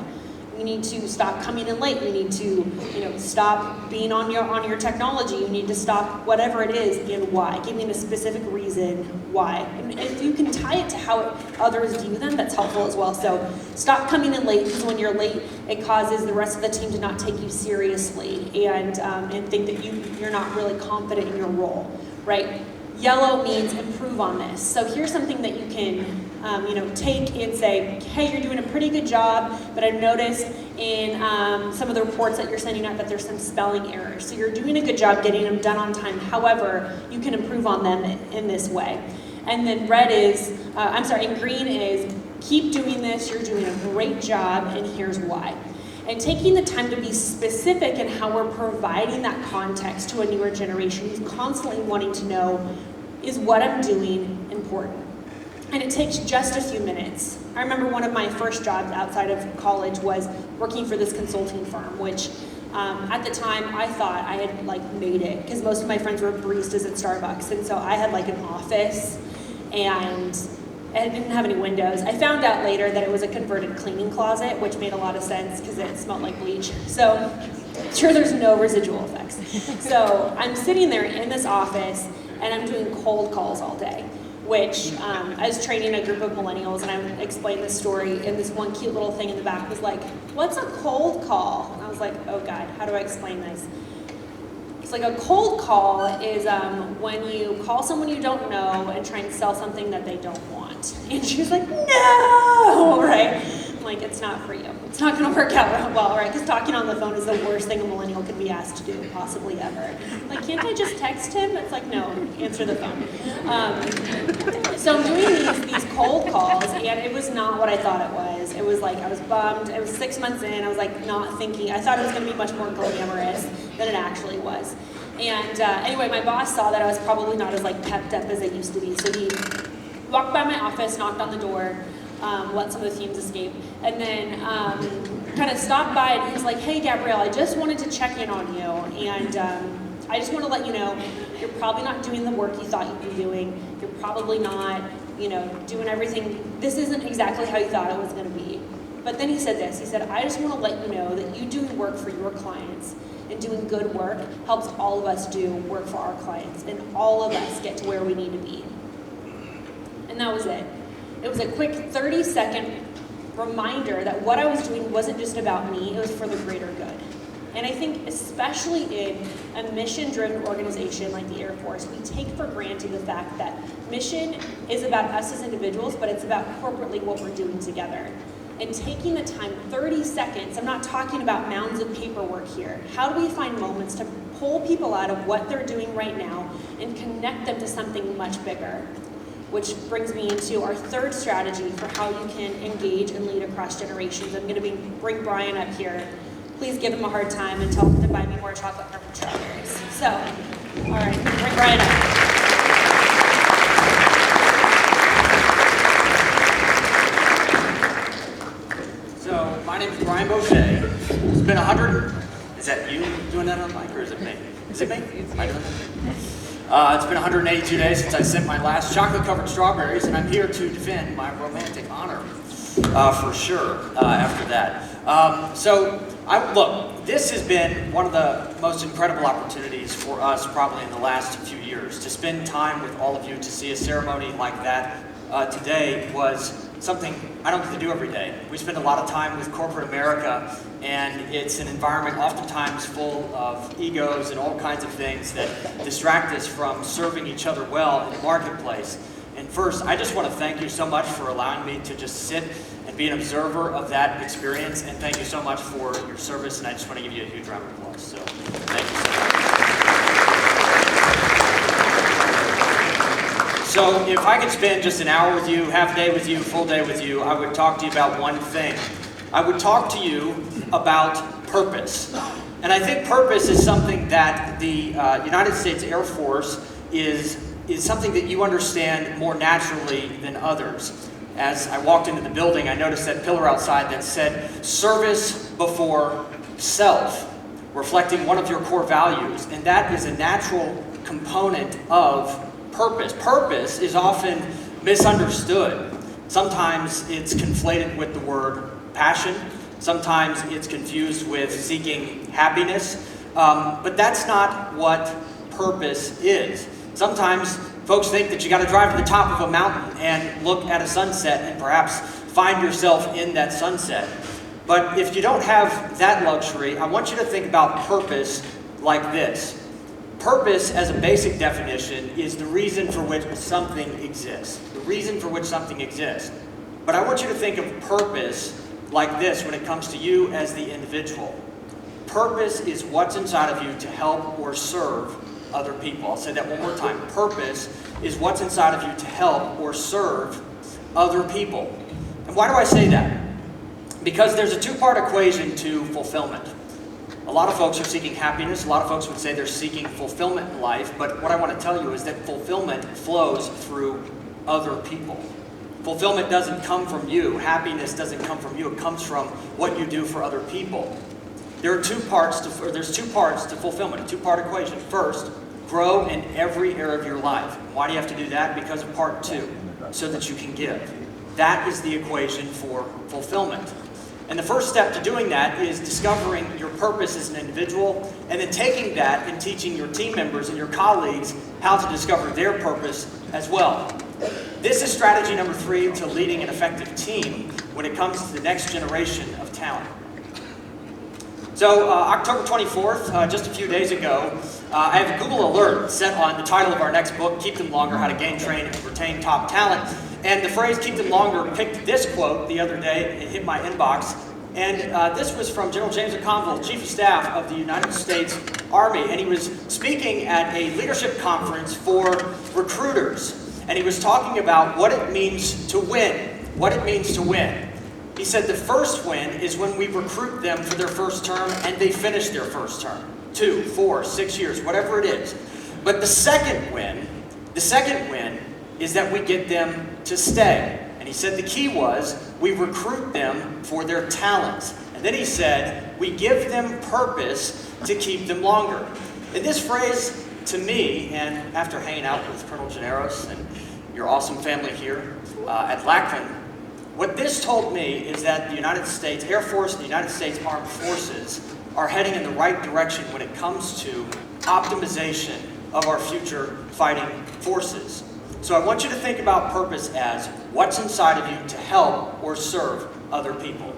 You need to stop coming in late. You need to, stop being on your technology. You need to stop whatever it is, and why. Give me a specific reason why. And if you can tie it to how others view them, that's helpful as well. So stop coming in late, because when you're late, it causes the rest of the team to not take you seriously and think that you're not really confident in your role, right? Yellow means improve on this. So here's something that you can take and say, hey, you're doing a pretty good job, but I've noticed in some of the reports that you're sending out that there's some spelling errors. So you're doing a good job getting them done on time. However, you can improve on them in this way. And then green is keep doing this, you're doing a great job, and here's why. And taking the time to be specific in how we're providing that context to a newer generation who's constantly wanting to know, is what I'm doing important? And it takes just a few minutes. I remember one of my first jobs outside of college was working for this consulting firm, which at the time I thought I had made it, because most of my friends were baristas at Starbucks, and so I had an office, and it didn't have any windows. I found out later that it was a converted cleaning closet, which made a lot of sense because it smelled like bleach. So sure, there's no residual effects. So I'm sitting there in this office, and I'm doing cold calls all day, which I was training a group of millennials, and I explained this story, and this one cute little thing in the back was like, what's a cold call? And I was like, oh God, how do I explain this? It's like a cold call is when you call someone you don't know and try and sell something that they don't want. And she was like, no, right? I'm like, it's not for you. It's not gonna work out well, right? Because talking on the phone is the worst thing a millennial could be asked to do, possibly ever. Like, can't I just text him? It's like, no, answer the phone. So I'm doing these cold calls, and it was not what I thought it was. It was like, I was bummed. It was 6 months in. I was not thinking. I thought it was gonna be much more glamorous than it actually was. And anyway, my boss saw that I was probably not as pepped up as I used to be. So he walked by my office, knocked on the door, let some of the teams escape, and then kind of stopped by, and he was like, hey, Gabrielle, I just wanted to check in on you, and I just want to let you know you're probably not doing the work you thought you'd be doing. You're probably not, doing everything. This isn't exactly how you thought it was going to be. But then he said this. He said, I just want to let you know that you doing work for your clients and doing good work helps all of us do work for our clients, and all of us get to where we need to be. And that was it. It was a quick 30-second reminder that what I was doing wasn't just about me, it was for the greater good. And I think especially in a mission-driven organization like the Air Force, we take for granted the fact that mission is about us as individuals, but it's about corporately what we're doing together. And taking the time, 30 seconds, I'm not talking about mounds of paperwork here. How do we find moments to pull people out of what they're doing right now and connect them to something much bigger? Which brings me into our third strategy for how you can engage and lead across generations. I'm going to bring Brian up here. Please give him a hard time and tell him to buy me more chocolate covered strawberries. So, all right, bring Brian up. So, my name is Brian Bosche. It's been 100. Is that you doing that on mic, or is it me? Is it me? Am I doing that? It's been 182 days since I sent my last chocolate-covered strawberries, and I'm here to defend my romantic honor, for sure, after that. Look, this has been one of the most incredible opportunities for us probably in the last few years. To spend time with all of you, to see a ceremony like that today was something I don't get to do every day. We spend a lot of time with corporate America, and it's an environment oftentimes full of egos and all kinds of things that distract us from serving each other well in the marketplace. And first, I just want to thank you so much for allowing me to just sit and be an observer of that experience, and thank you so much for your service, and I just want to give you a huge round of applause. So, thank you so much. So, if I could spend just an hour with you, half a day with you, full day with you, I would talk to you about one thing. I would talk to you about purpose. And I think purpose is something that the United States Air Force is something that you understand more naturally than others. As I walked into the building, I noticed that pillar outside that said, service before self, reflecting one of your core values. And that is a natural component of purpose. Purpose is often misunderstood. Sometimes it's conflated with the word passion. Sometimes it's confused with seeking happiness. But that's not what purpose is. Sometimes folks think that you got to drive to the top of a mountain and look at a sunset and perhaps find yourself in that sunset. But if you don't have that luxury, I want you to think about purpose like this. Purpose, as a basic definition, is the reason for which something exists. The reason for which something exists. But I want you to think of purpose like this when it comes to you as the individual. Purpose is what's inside of you to help or serve other people. I'll say that one more time. Purpose is what's inside of you to help or serve other people. And why do I say that? Because there's a two-part equation to fulfillment. A lot of folks are seeking happiness. A lot of folks would say they're seeking fulfillment in life. But what I want to tell you is that fulfillment flows through other people. Fulfillment doesn't come from you. Happiness doesn't come from you. It comes from what you do for other people. There's two parts to fulfillment, a two-part equation. First, grow in every area of your life. Why do you have to do that? Because of part two, so that you can give. That is the equation for fulfillment. And the first step to doing that is discovering your purpose as an individual, and then taking that and teaching your team members and your colleagues how to discover their purpose as well. This is strategy number 3 to leading an effective team when it comes to the next generation of talent. So October 24th, just a few days ago, I have a Google alert set on the title of our next book, Keep Them Longer, How to Gain, Train, and Retain Top Talent. And the phrase keep them longer picked this quote the other day. It hit my inbox. And this was from General James McConville, Chief of Staff of the United States Army. And he was speaking at a leadership conference for recruiters. And he was talking about what it means to win. What it means to win. He said the first win is when we recruit them for their first term and they finish their first term. 2, 4, 6 years, whatever it is. But the second win is that we get them to stay. And he said the key was we recruit them for their talents. And then he said we give them purpose to keep them longer. And this phrase, to me, and after hanging out with Colonel Generos and your awesome family here at Lackland, what this told me is that the United States Air Force and the United States Armed Forces are heading in the right direction when it comes to optimization of our future fighting forces. So I want you to think about purpose as what's inside of you to help or serve other people.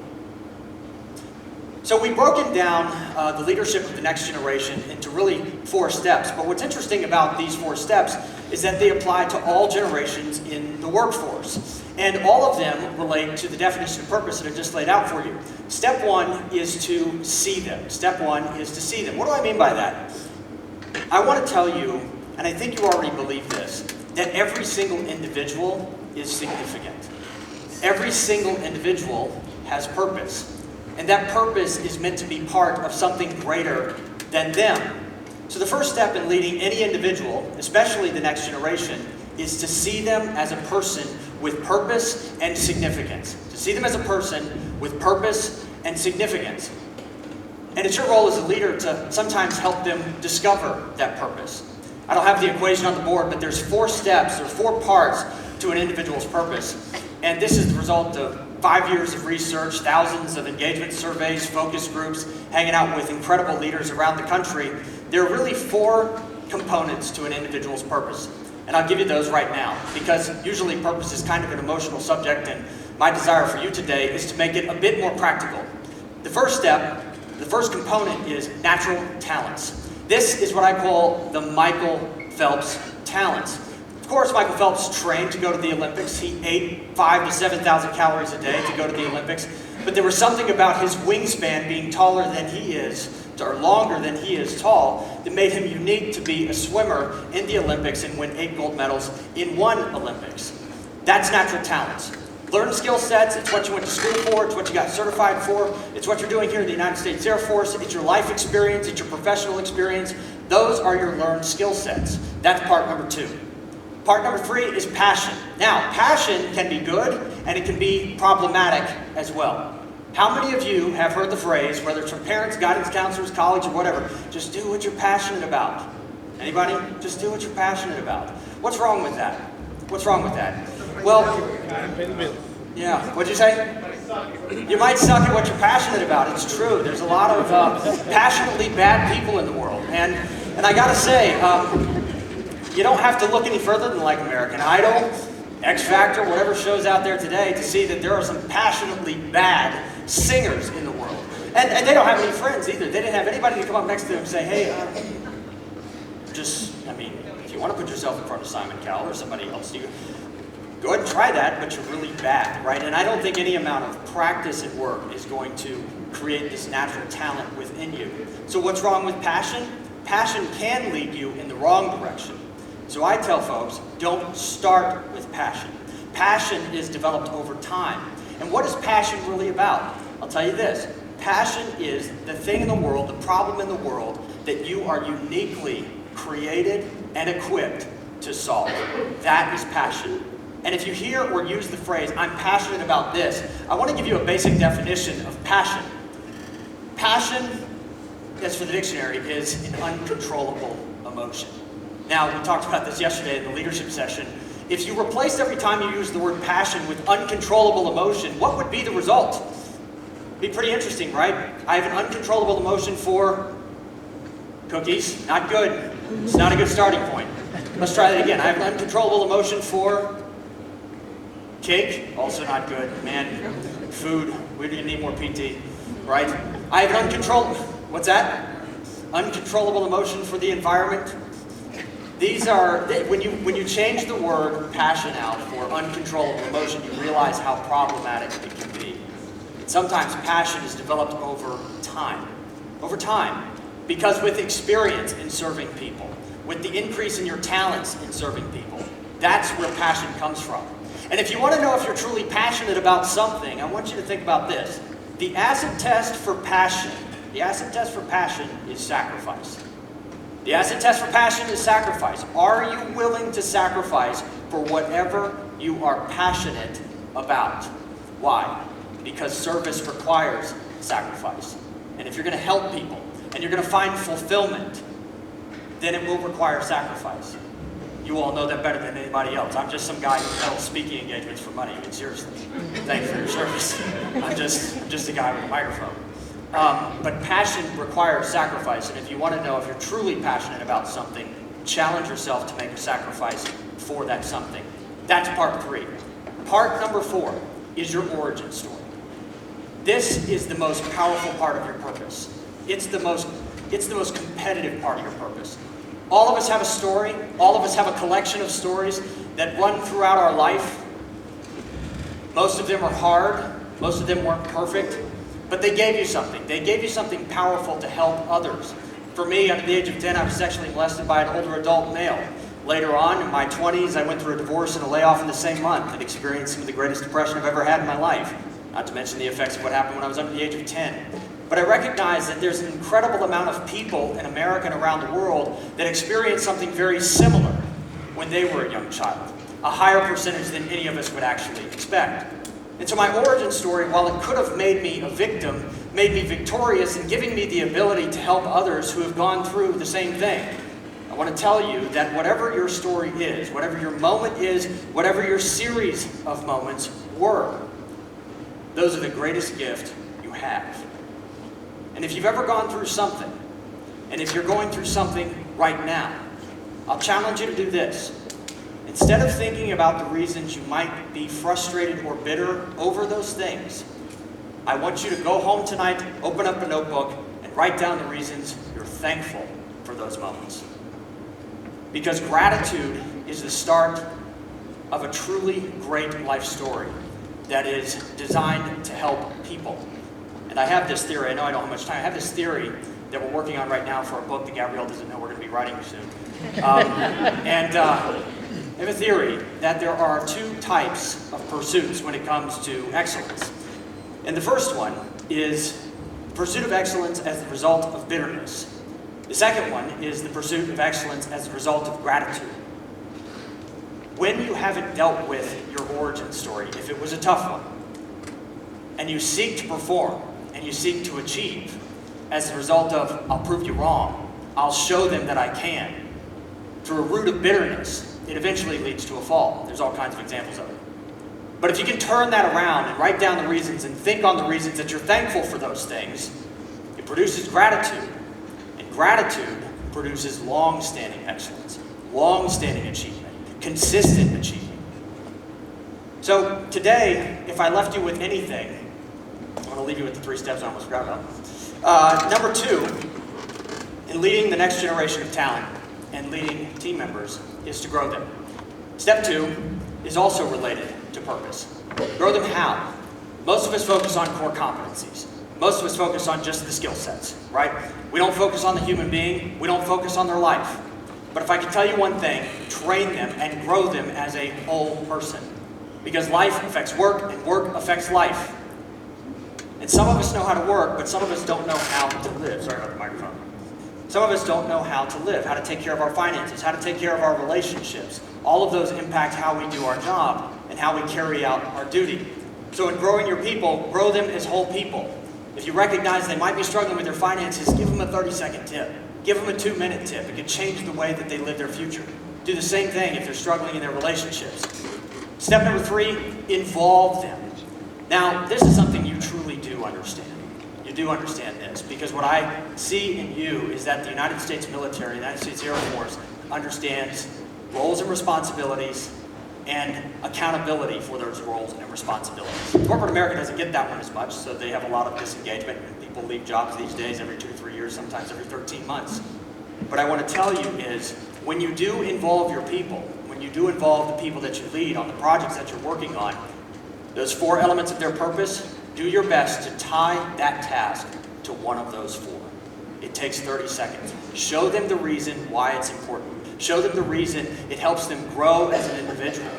So we've broken down the leadership of the next generation into really 4 steps. But what's interesting about these 4 steps is that they apply to all generations in the workforce. And all of them relate to the definition of purpose that I just laid out for you. Step 1 is to see them. Step 1 is to see them. What do I mean by that? I want to tell you, and I think you already believe this, that every single individual is significant. Every single individual has purpose. And that purpose is meant to be part of something greater than them. So the first step in leading any individual, especially the next generation, is to see them as a person with purpose and significance. To see them as a person with purpose and significance. And it's your role as a leader to sometimes help them discover that purpose. I don't have the equation on the board, but there's 4 steps, there's 4 parts to an individual's purpose. And this is the result of 5 years of research, thousands of engagement surveys, focus groups, hanging out with incredible leaders around the country. There are really 4 components to an individual's purpose. And I'll give you those right now, because usually purpose is kind of an emotional subject, and my desire for you today is to make it a bit more practical. The first step, the first component is natural talents. This is what I call the Michael Phelps talents. Of course, Michael Phelps trained to go to the Olympics. He ate 5,000 to 7,000 calories a day to go to the Olympics. But there was something about his wingspan being taller than he is, or longer than he is tall, that made him unique to be a swimmer in the Olympics and win 8 gold medals in 1 Olympics. That's natural talents. Learn skill sets, it's what you went to school for, it's what you got certified for, it's what you're doing here in the United States Air Force, it's your life experience, it's your professional experience. Those are your learned skill sets. That's part number 2. Part number 3 is passion. Now, passion can be good and it can be problematic as well. How many of you have heard the phrase, whether it's from parents, guidance counselors, colleagues, or whatever, just do what you're passionate about? Anybody? Just do what you're passionate about. What's wrong with that? What's wrong with that? Well, yeah, what'd you say? You might suck at what you're passionate about. It's true. There's a lot of passionately bad people in the world. And I gotta say, you don't have to look any further than like American Idol, X Factor, whatever shows out there today to see that there are some passionately bad singers in the world. And they don't have any friends either. They didn't have anybody to come up next to them and say, hey, if you want to put yourself in front of Simon Cowell or somebody else, you go ahead and try that, but you're really bad, right? And I don't think any amount of practice at work is going to create this natural talent within you. So what's wrong with passion? Passion can lead you in the wrong direction. So I tell folks, don't start with passion. Passion is developed over time. And what is passion really about? I'll tell you this. Passion is the thing in the world, the problem in the world that you are uniquely created and equipped to solve. That is passion. And if you hear or use the phrase, I'm passionate about this, I want to give you a basic definition of passion. Passion, as for the dictionary, is an uncontrollable emotion. Now, we talked about this yesterday in the leadership session. If you replaced every time you use the word passion with uncontrollable emotion, what would be the result? It'd be pretty interesting, right? I have an uncontrollable emotion for cookies. Not good. It's not a good starting point. Let's try that again. I have an uncontrollable emotion for cake. Also not good. Man, food. We need more PT, right? I have an uncontrollable emotion for the environment. These are, when you change the word passion out for uncontrollable emotion, you realize how problematic it can be. Sometimes passion is developed over time. Over time. Because with experience in serving people, with the increase in your talents in serving people, that's where passion comes from. And if you want to know if you're truly passionate about something, I want you to think about this. The acid test for passion is sacrifice. The acid test for passion is sacrifice. Are you willing to sacrifice for whatever you are passionate about? Why? Because service requires sacrifice. And if you're going to help people, and you're going to find fulfillment, then it will require sacrifice. You all know that better than anybody else. I'm just some guy who sells speaking engagements for money. I mean, seriously. Thank you for your service. I'm just a guy with a microphone. But passion requires sacrifice, and if you want to know if you're truly passionate about something, challenge yourself to make a sacrifice for that something. That's part 3. Part number 4 is your origin story. This is the most powerful part of your purpose. It's the most competitive part of your purpose. All of us have a story. All of us have a collection of stories that run throughout our life. Most of them are hard. Most of them weren't perfect. But they gave you something. They gave you something powerful to help others. For me, under the age of 10, I was sexually molested by an older adult male. Later on, in my 20s, I went through a divorce and a layoff in the same month and experienced some of the greatest depression I've ever had in my life. Not to mention the effects of what happened when I was under the age of 10. But I recognize that there's an incredible amount of people in America and around the world that experienced something very similar when they were a young child. A higher percentage than any of us would actually expect. And so my origin story, while it could have made me a victim, made me victorious in giving me the ability to help others who have gone through the same thing. I want to tell you that whatever your story is, whatever your moment is, whatever your series of moments were, those are the greatest gift you have. And if you've ever gone through something, and if you're going through something right now, I'll challenge you to do this. Instead of thinking about the reasons you might be frustrated or bitter over those things, I want you to go home tonight, open up a notebook, and write down the reasons you're thankful for those moments. Because gratitude is the start of a truly great life story that is designed to help people. And I have this theory, I know I don't have much time, I have this theory that we're working on right now for a book that Gabrielle doesn't know we're going to be writing soon. I have a theory that there are two types of pursuits when it comes to excellence. And the first one is pursuit of excellence as the result of bitterness. The second one is the pursuit of excellence as a result of gratitude. When you haven't dealt with your origin story, if it was a tough one, and you seek to perform, and you seek to achieve, as a result of, I'll prove you wrong, I'll show them that I can, through a root of bitterness, it eventually leads to a fall. There's all kinds of examples of it. But if you can turn that around and write down the reasons and think on the reasons that you're thankful for those things, it produces gratitude. And gratitude produces long-standing excellence, long-standing achievement, consistent achievement. So today, if I left you with anything, I'm going to leave you with the 3 steps I almost forgot about. Number 2, in leading the next generation of talent and leading team members, is to grow them. Step 2 is also related to purpose. Grow them how? Most of us focus on core competencies. Most of us focus on just the skill sets, right? We don't focus on the human being. We don't focus on their life. But if I can tell you one thing, train them and grow them as a whole person. Because life affects work and work affects life. And some of us know how to work, but some of us don't know how to live. Sorry about the microphone. Some of us don't know how to live, how to take care of our finances, how to take care of our relationships. All of those impact how we do our job and how we carry out our duty. So in growing your people, grow them as whole people. If you recognize they might be struggling with their finances, give them a 30-second tip. Give them a 2-minute tip. It can change the way that they live their future. Do the same thing if they're struggling in their relationships. Step number 3, involve them. Now, this is something you truly do understand. You do understand this, because what I see in you is that the United States military, the United States Air Force, understands roles and responsibilities and accountability for those roles and responsibilities. Corporate America doesn't get that one as much, so they have a lot of disengagement. People leave jobs these days every 2 to 3 years, sometimes every 13 months. What I want to tell you is, when you do involve your people, when you do involve the people that you lead on the projects that you're working on, those 4 elements of their purpose, do your best to tie that task to one of those 4. It takes 30 seconds. Show them the reason why it's important. Show them the reason it helps them grow as an individual.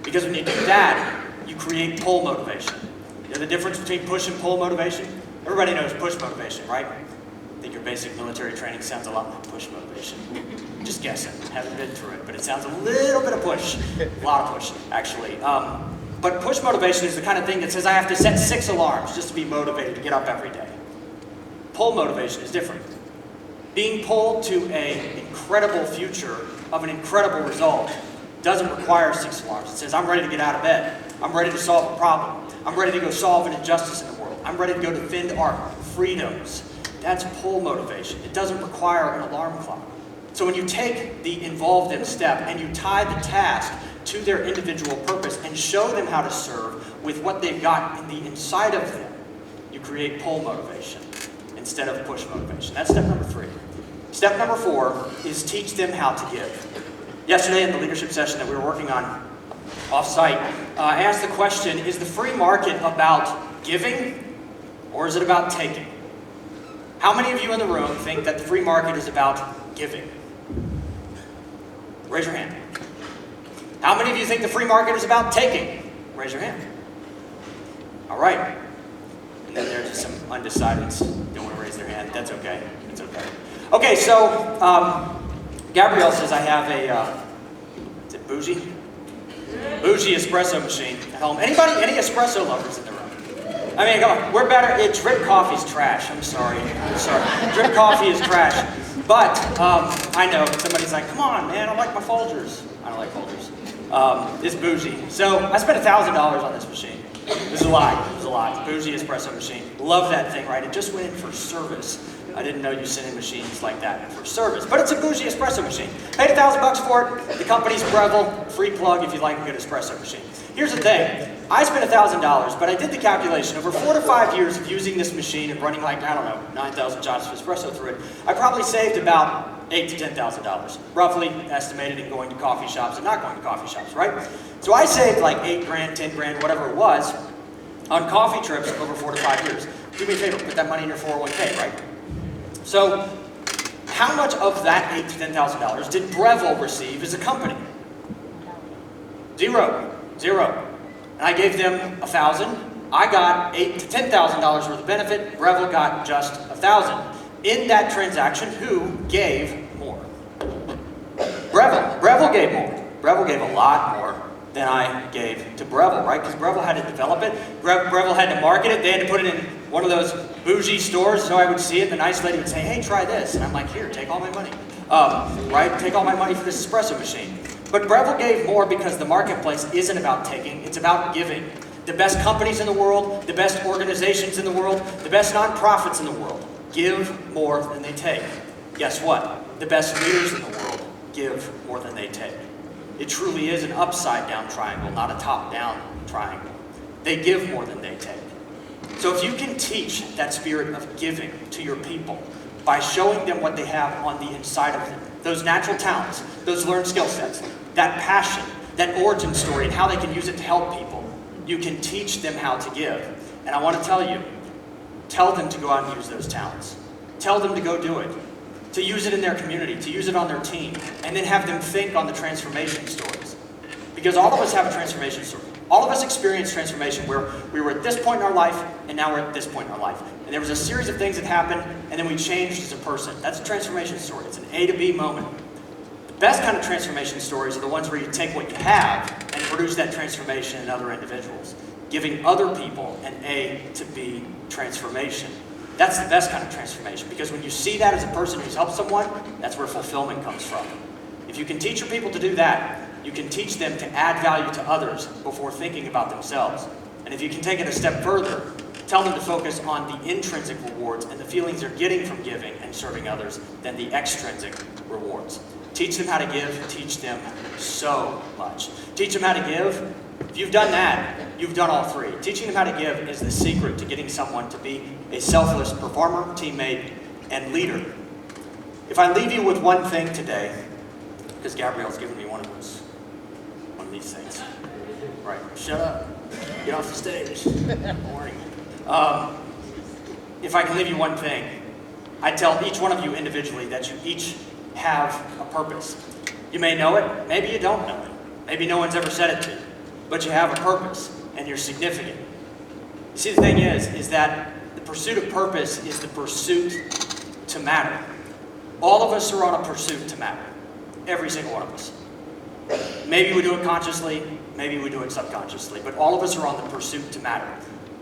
Because when you do that, you create pull motivation. You know the difference between push and pull motivation? Everybody knows push motivation, right? I think your basic military training sounds a lot like push motivation. Just guessing. Haven't been through it, but it sounds a little bit of push. A lot of push, actually. But push motivation is the kind of thing that says I have to set 6 alarms just to be motivated to get up every day. Pull motivation is different. Being pulled to an incredible future of an incredible result doesn't require 6 alarms. It says I'm ready to get out of bed. I'm ready to solve a problem. I'm ready to go solve an injustice in the world. I'm ready to go defend our freedoms. That's pull motivation. It doesn't require an alarm clock. So when you take the involve them step and you tie the task to their individual purpose and show them how to serve with what they've got in the inside of them, create pull motivation instead of push motivation. That's step number 3. Step number 4 is teach them how to give. Yesterday in the leadership session that we were working on off-site, I asked the question, is the free market about giving or is it about taking? How many of you in the room think that the free market is about giving? Raise your hand. How many of you think the free market is about taking? Raise your hand. All right. And then there's just some undecideds. Don't want to raise their hand. That's okay. It's okay. Okay, so Gabrielle says I have a, is it bougie? Bougie espresso machine at home. Anybody, any espresso lovers in the room? I mean, come on, we're better. Drip coffee's trash. I'm sorry. Drip coffee is trash. But I know somebody's like, come on, man, I like my Folgers. I don't like Folgers. It's bougie. So I spent $1,000 on this machine. It was a lot. It was a lot. Bougie espresso machine. Love that thing, right? It just went in for service. I didn't know you sent in machines like that for service. But it's a bougie espresso machine. Paid $1,000 for it. The company's Breville. Free plug if you'd like a good espresso machine. Here's the thing. I spent $1,000, but I did the calculation. Over 4 to 5 years of using this machine and running like, I don't know, 9,000 shots of espresso through it, I probably saved about $8,000 to $10,000, roughly estimated in going to coffee shops and not going to coffee shops, right? So I saved like 8 grand, 10 grand, whatever it was, on coffee trips over 4 to 5 years. Do me a favor, put that money in your 401k, right? So how much of that $8,000 to $10,000 did Breville receive as a company? Zero. And I gave them $1,000. I got $8,000 to $10,000 worth of benefit. Breville got just $1,000. In that transaction, who gave more? Breville. Breville gave more. Breville gave a lot more than I gave to Breville, right? Because Breville had to develop it. Breville had to market it. They had to put it in one of those bougie stores so I would see it. The nice lady would say, hey, try this. And I'm like, here, take all my money. Right? Take all my money for this espresso machine. But Breville gave more because the marketplace isn't about taking, it's about giving. The best companies in the world, the best organizations in the world, the best nonprofits in the world give more than they take. Guess what? The best leaders in the world give more than they take. It truly is an upside-down triangle, not a top-down triangle. They give more than they take. So if you can teach that spirit of giving to your people by showing them what they have on the inside of them, those natural talents, those learned skill sets, that passion, that origin story, and how they can use it to help people, you can teach them how to give. And I want to tell you, tell them to go out and use those talents. Tell them to go do it. To use it in their community, to use it on their team, and then have them think on the transformation stories. Because all of us have a transformation story. All of us experience transformation where we were at this point in our life, and now we're at this point in our life. And there was a series of things that happened, and then we changed as a person. That's a transformation story. It's an A to B moment. The best kind of transformation stories are the ones where you take what you have and produce that transformation in other individuals, giving other people an A to B transformation. That's the best kind of transformation, because when you see that as a person who's helped someone, that's where fulfillment comes from. If you can teach your people to do that, you can teach them to add value to others before thinking about themselves. And if you can take it a step further, tell them to focus on the intrinsic rewards and the feelings they're getting from giving and serving others than the extrinsic rewards. Teach them how to give, teach them so much. Teach them how to give. If you've done that, you've done all 3. Teaching them how to give is the secret to getting someone to be a selfless performer, teammate, and leader. If I leave you with one thing today, because Gabrielle's given me one of these things. Right, shut up. Get off the stage. Boring. If I can leave you one thing, I tell each one of you individually that you each have a purpose. You may know it, maybe you don't know it. Maybe no one's ever said it to you. But you have a purpose, and you're significant. You see, the thing is that the pursuit of purpose is the pursuit to matter. All of us are on a pursuit to matter. Every single one of us. Maybe we do it consciously, maybe we do it subconsciously, but all of us are on the pursuit to matter.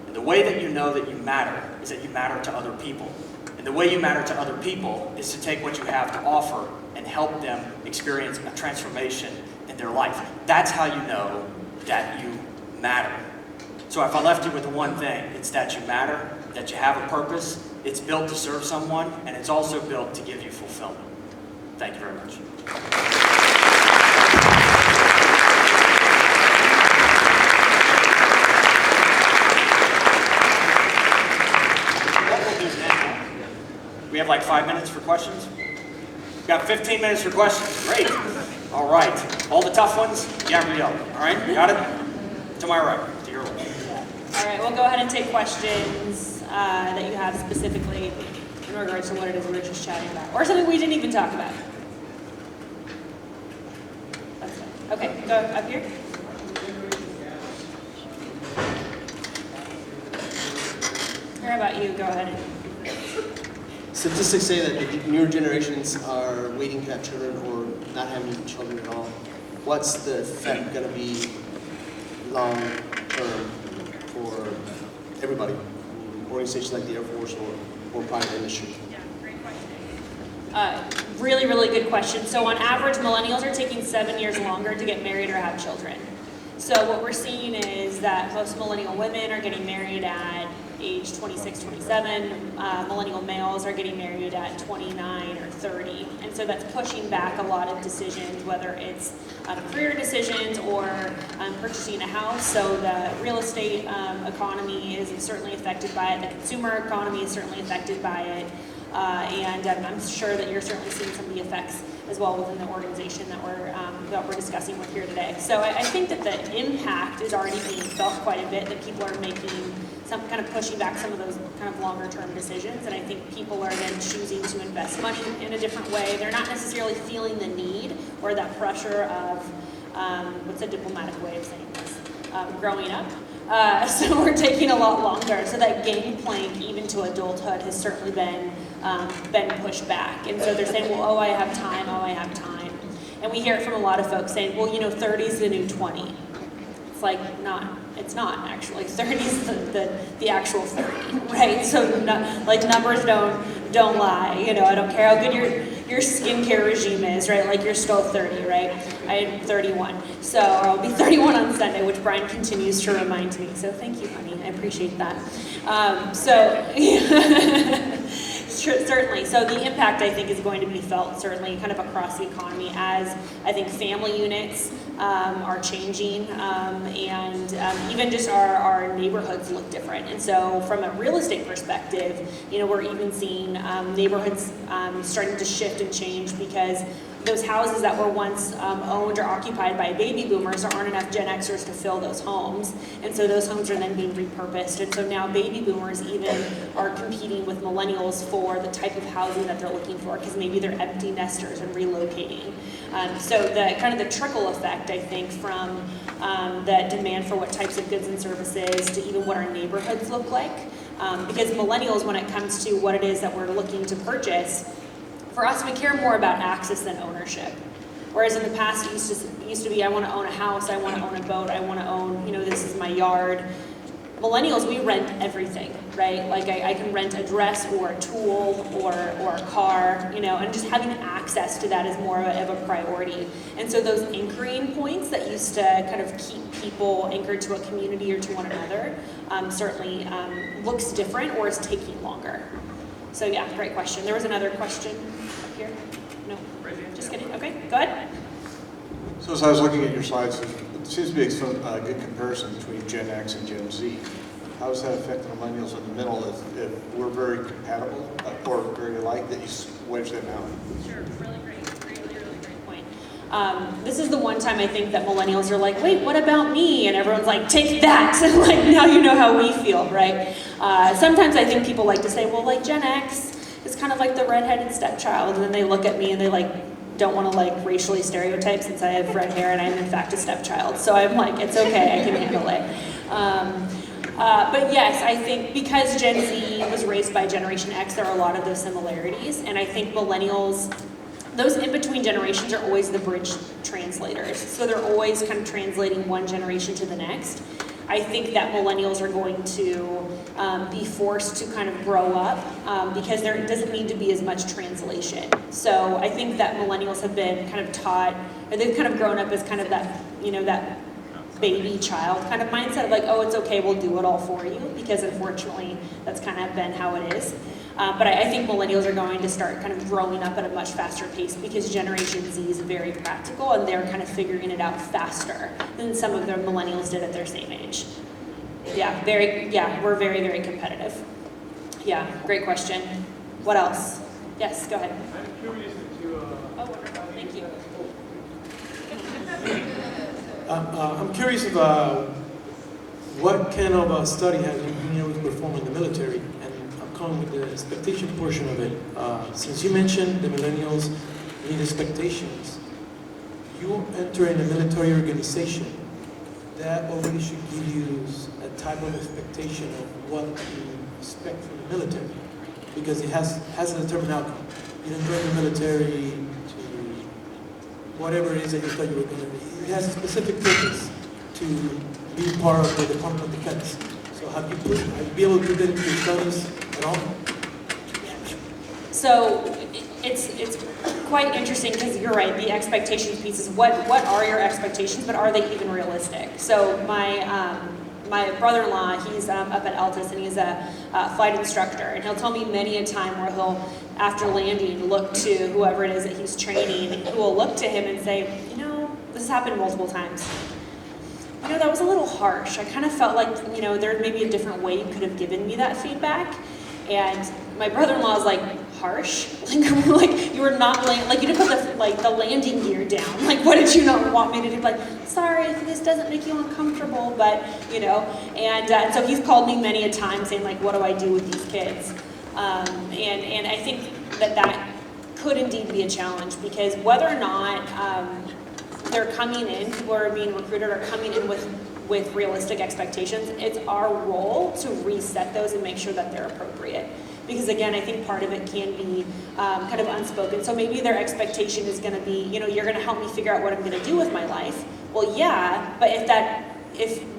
And the way that you know that you matter is that you matter to other people. And the way you matter to other people is to take what you have to offer and help them experience a transformation in their life. That's how you know that you matter. So if I left you with the one thing, it's that you matter, that you have a purpose, it's built to serve someone, and it's also built to give you fulfillment. Thank you very much. like 5 minutes for questions? Got 15 minutes for questions. Great. All right. All the tough ones, Gabrielle. All right, got it? To my right, to your left. All right, we'll go ahead and take questions that you have specifically in regards to what it is we were just chatting about, or something we didn't even talk about. That's fine. Okay, go up here. How about you? Go ahead. Statistics say that the newer generations are waiting to have children or not having children at all. What's the effect going to be long term for everybody? Organizations like the Air Force or private industry? Yeah, great question. Really, really good question. So on average, millennials are taking 7 years longer to get married or have children. So what we're seeing is that most millennial women are getting married at age 26, 27. Millennial males are getting married at 29 or 30. And so that's pushing back a lot of decisions, whether it's career decisions or purchasing a house. So the real estate economy is certainly affected by it. The consumer economy is certainly affected by it. And I'm sure that you're certainly seeing some of the effects as well within the organization that we're discussing with here today. So I think that the impact is already being felt quite a bit, that people are making some kind of pushing back some of those kind of longer term decisions. And I think people are then choosing to invest money in a different way. They're not necessarily feeling the need or that pressure of, what's a diplomatic way of saying this, growing up. So we're taking a lot longer. So that gangplank, even to adulthood, has certainly been pushed back. And so they're saying, well, I have time, I have time. And we hear it from a lot of folks saying, well, 30 is the new 20. It's like, it's not actually. 30 is the actual 30, right? So numbers don't lie. I don't care how good your skincare regime is, right? Like you're still 30, right? I'm 31. So I'll be 31 on Sunday, which Brian continues to remind me. So thank you, honey. I appreciate that. Certainly. So the impact, I think, is going to be felt certainly kind of across the economy as I think family units are changing and even just our neighborhoods look different. And so from a real estate perspective, we're even seeing neighborhoods starting to shift and change because those houses that were once owned or occupied by baby boomers, there aren't enough Gen Xers to fill those homes. And so those homes are then being repurposed. And so now baby boomers even are competing with millennials for the type of housing that they're looking for because maybe they're empty nesters and relocating. So the kind of the trickle effect, I think, from the demand for what types of goods and services to even what our neighborhoods look like. Because millennials, when it comes to what it is that we're looking to purchase, for us, we care more about access than ownership. Whereas in the past, it used to be, I want to own a house, I want to own a boat, I want to own, this is my yard. Millennials, we rent everything, right? Like I can rent a dress or a tool or a car, and just having access to that is more of a priority. And so those anchoring points that used to kind of keep people anchored to a community or to one another certainly looks different or is taking longer. So yeah, great question. There was another question up here. No, just kidding. Okay, go ahead. So as I was looking at your slides, it seems to be a good comparison between Gen X and Gen Z. How does that affect the millennials in the middle if we're very compatible or very alike that you wedge them out? Sure, really great point. This is the one time I think that millennials are like, wait, what about me? And everyone's like, take that. And like, now you know how we feel, right? Sometimes I think people like to say, well, like Gen X is kind of like the redheaded stepchild. And then they look at me and they don't want to racially stereotype since I have red hair and I'm in fact a stepchild. So I'm like, it's okay, I can handle it. But yes, I think because Gen Z was raised by Generation X, there are a lot of those similarities. And I think millennials, those in-between generations are always the bridge translators. So they're always kind of translating one generation to the next. I think that millennials are going to be forced to kind of grow up because there doesn't need to be as much translation. So I think that millennials have been kind of taught, or they've kind of grown up as kind of that, that baby child kind of mindset of like, oh, it's okay, we'll do it all for you, because unfortunately that's kind of been how it is. But I think millennials are going to start kind of growing up at a much faster pace because Generation Z is very practical and they're kind of figuring it out faster than some of the millennials did at their same age. We're very, very competitive. Yeah, great question. What else? Yes, go ahead. I'm curious if you. Oh, wonderful. Thank you. I'm curious if what kind of study have you been able to perform in the military, and I'm coming with the expectation portion of it. Since you mentioned the millennials need expectations, you enter in a military organization that already should give you a type of expectation of what you expect from the military, because it has a determined outcome. You don't join the military to whatever it is that you thought you were going to be. It has a specific purpose to be part of the Department of Defense. So have you been able to do that in your studies at all? So it's quite interesting because you're right. The expectations piece is what are your expectations, but are they even realistic? So my brother-in-law, he's up at Altus, and he's a flight instructor, and he'll tell me many a time where he'll, after landing, look to whoever it is that he's training, who will look to him and say, you know, this has happened multiple times. You know, that was a little harsh. I kind of felt like, you know, there may be a different way you could have given me that feedback. And my brother-in-law is like, harsh? Like you were not like you didn't put the landing gear down. Like, what did you not want me to do? Like, sorry, this doesn't make you uncomfortable, but you know. And so he's called me many a time saying like, what do I do with these kids? And I think that could indeed be a challenge, because whether or not they're coming in, people are being recruited are coming in with realistic expectations, it's our role to reset those and make sure that they're appropriate. Because again, I think part of it can be kind of unspoken. So maybe their expectation is going to be, you know, you're going to help me figure out what I'm going to do with my life. Well, yeah, but if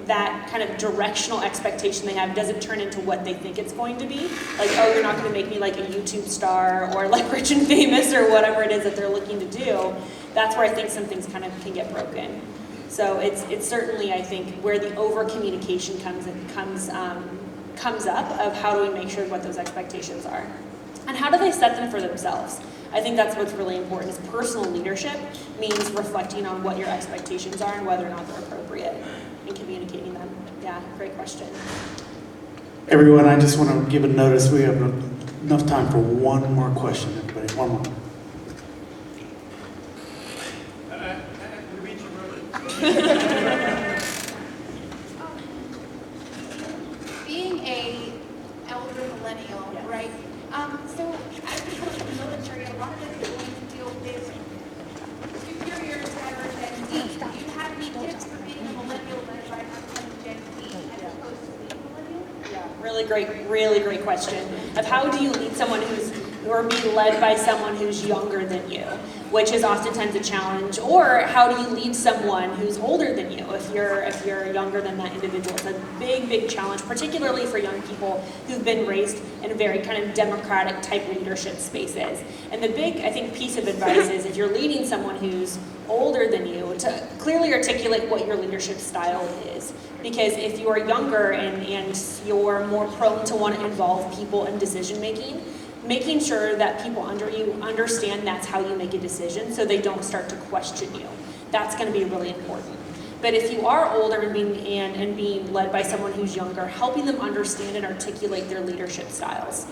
that kind of directional expectation they have doesn't turn into what they think it's going to be, like, oh, you're not going to make me like a YouTube star or like rich and famous or whatever it is that they're looking to do, that's where I think some things kind of can get broken. So it's certainly, I think, where the over communication comes up of how do we make sure what those expectations are, and how do they set them for themselves. I think that's what's really important. Is personal leadership means reflecting on what your expectations are and whether or not they're appropriate and communicating them. Yeah, great question. Everyone, I just want to give a notice. We have enough time for one more question. Everybody, one more. Being a elder millennial, Yes. right? So as we go to the military, a lot of us are going to deal with superiors that are Gen Z. Do you have any tips for being a millennial led by a Gen Z as opposed to being a millennial? Yeah, really great question. Of how do you lead someone or be led by someone who's younger than you, which is oftentimes a challenge, or how do you lead someone who's older than you if you're younger than that individual? It's a big challenge, particularly for young people who've been raised in very kind of democratic type leadership spaces. And the big, I think, piece of advice is if you're leading someone who's older than you, to clearly articulate what your leadership style is. Because if you are younger and you're more prone to want to involve people in decision making, making sure that people under you understand that's how you make a decision so they don't start to question you. That's going to be really important. But if you are older and being led by someone who's younger, helping them understand and articulate their leadership styles.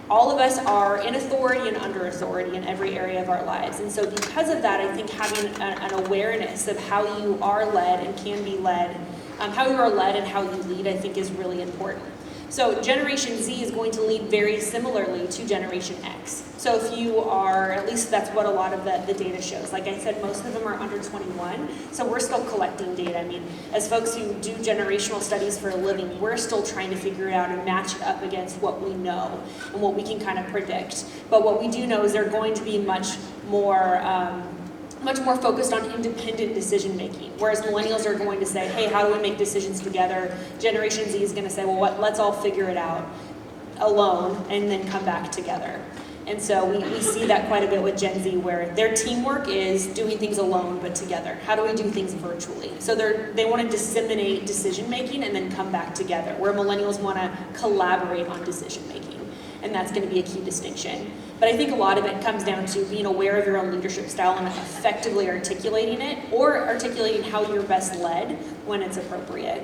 All of us are in authority and under authority in every area of our lives. And so because of that, I think having an awareness of how you are led and can be led, how you are led and how you lead, I think is really important. So Generation Z is going to lead very similarly to Generation X. So if you are, at least that's what a lot of the data shows. Like I said, most of them are under 21, so we're still collecting data. I mean, as folks who do generational studies for a living, we're still trying to figure it out and match it up against what we know and what we can kind of predict. But what we do know is they're going to be much more focused on independent decision making, whereas millennials are going to say, hey, how do we make decisions together? Generation Z is going to say, well, let's all figure it out alone and then come back together. And so we see that quite a bit with Gen Z, where their teamwork is doing things alone but together. How do we do things virtually? So they want to disseminate decision making and then come back together, where millennials want to collaborate on decision making. And that's going to be a key distinction. But I think a lot of it comes down to being aware of your own leadership style and effectively articulating it, or articulating how you're best led when it's appropriate.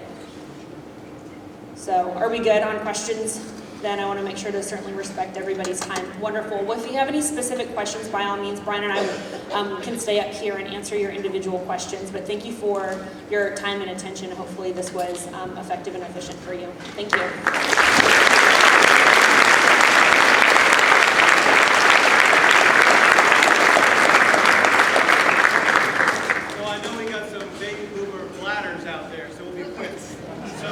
So are we good on questions? then I want to make sure to certainly respect everybody's time. Wonderful. Well, if you have any specific questions, by all means, Brian and I can stay up here and answer your individual questions. But thank you for your time and attention. Hopefully this was effective and efficient for you. Thank you. Well, I know we got some baby boomer bladders out there, so we'll be quick. So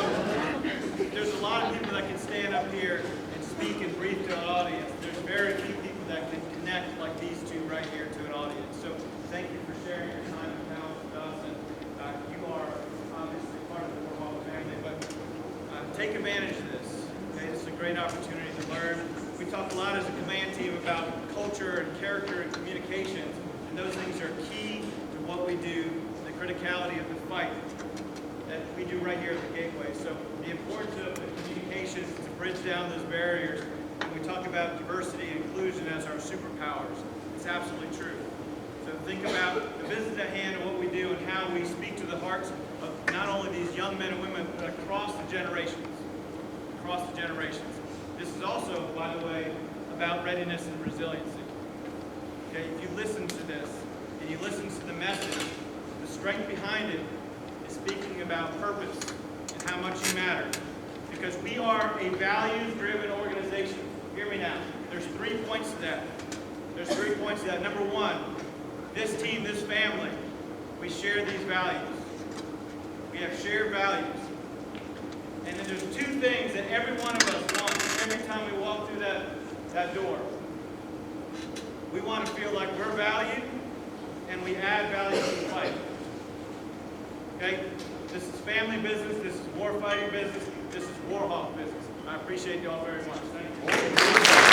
there's a lot of people that can stand up here and speak and brief to an audience. There's very few people that can connect like these two right here to an audience. So thank you for sharing your time and talent with us. And you are obviously part of the Warhawks family, but take advantage of this. Okay, this is a great opportunity to learn. We talk a lot as a command team about culture and character and communications, and those things are key to what we do, the criticality of the fight that we do right here at the Gateway. So the importance of the communications to bridge down those barriers. When we talk about diversity and inclusion as our superpowers, it's absolutely true. So think about the business at hand and what we do and how we speak to the hearts of not only these young men and women, but across the generations. Across the generations. This is also, by the way, about readiness and resiliency. Okay, if you listen to this and you listen to the message, the strength behind it is speaking about purpose and how much you matter. Because we are a values-driven organization. Hear me now. There's 3 points to that. There's 3 points to that. Number one, this team, this family, we share these values. We have shared values. And then there's 2 things that every one of us wants every time we walk through that door. We want to feel like we're valued, and we add value to the fight. Okay? This is family business, this is war fighting business, this is Warhawk business. I appreciate you all very much. Thank you.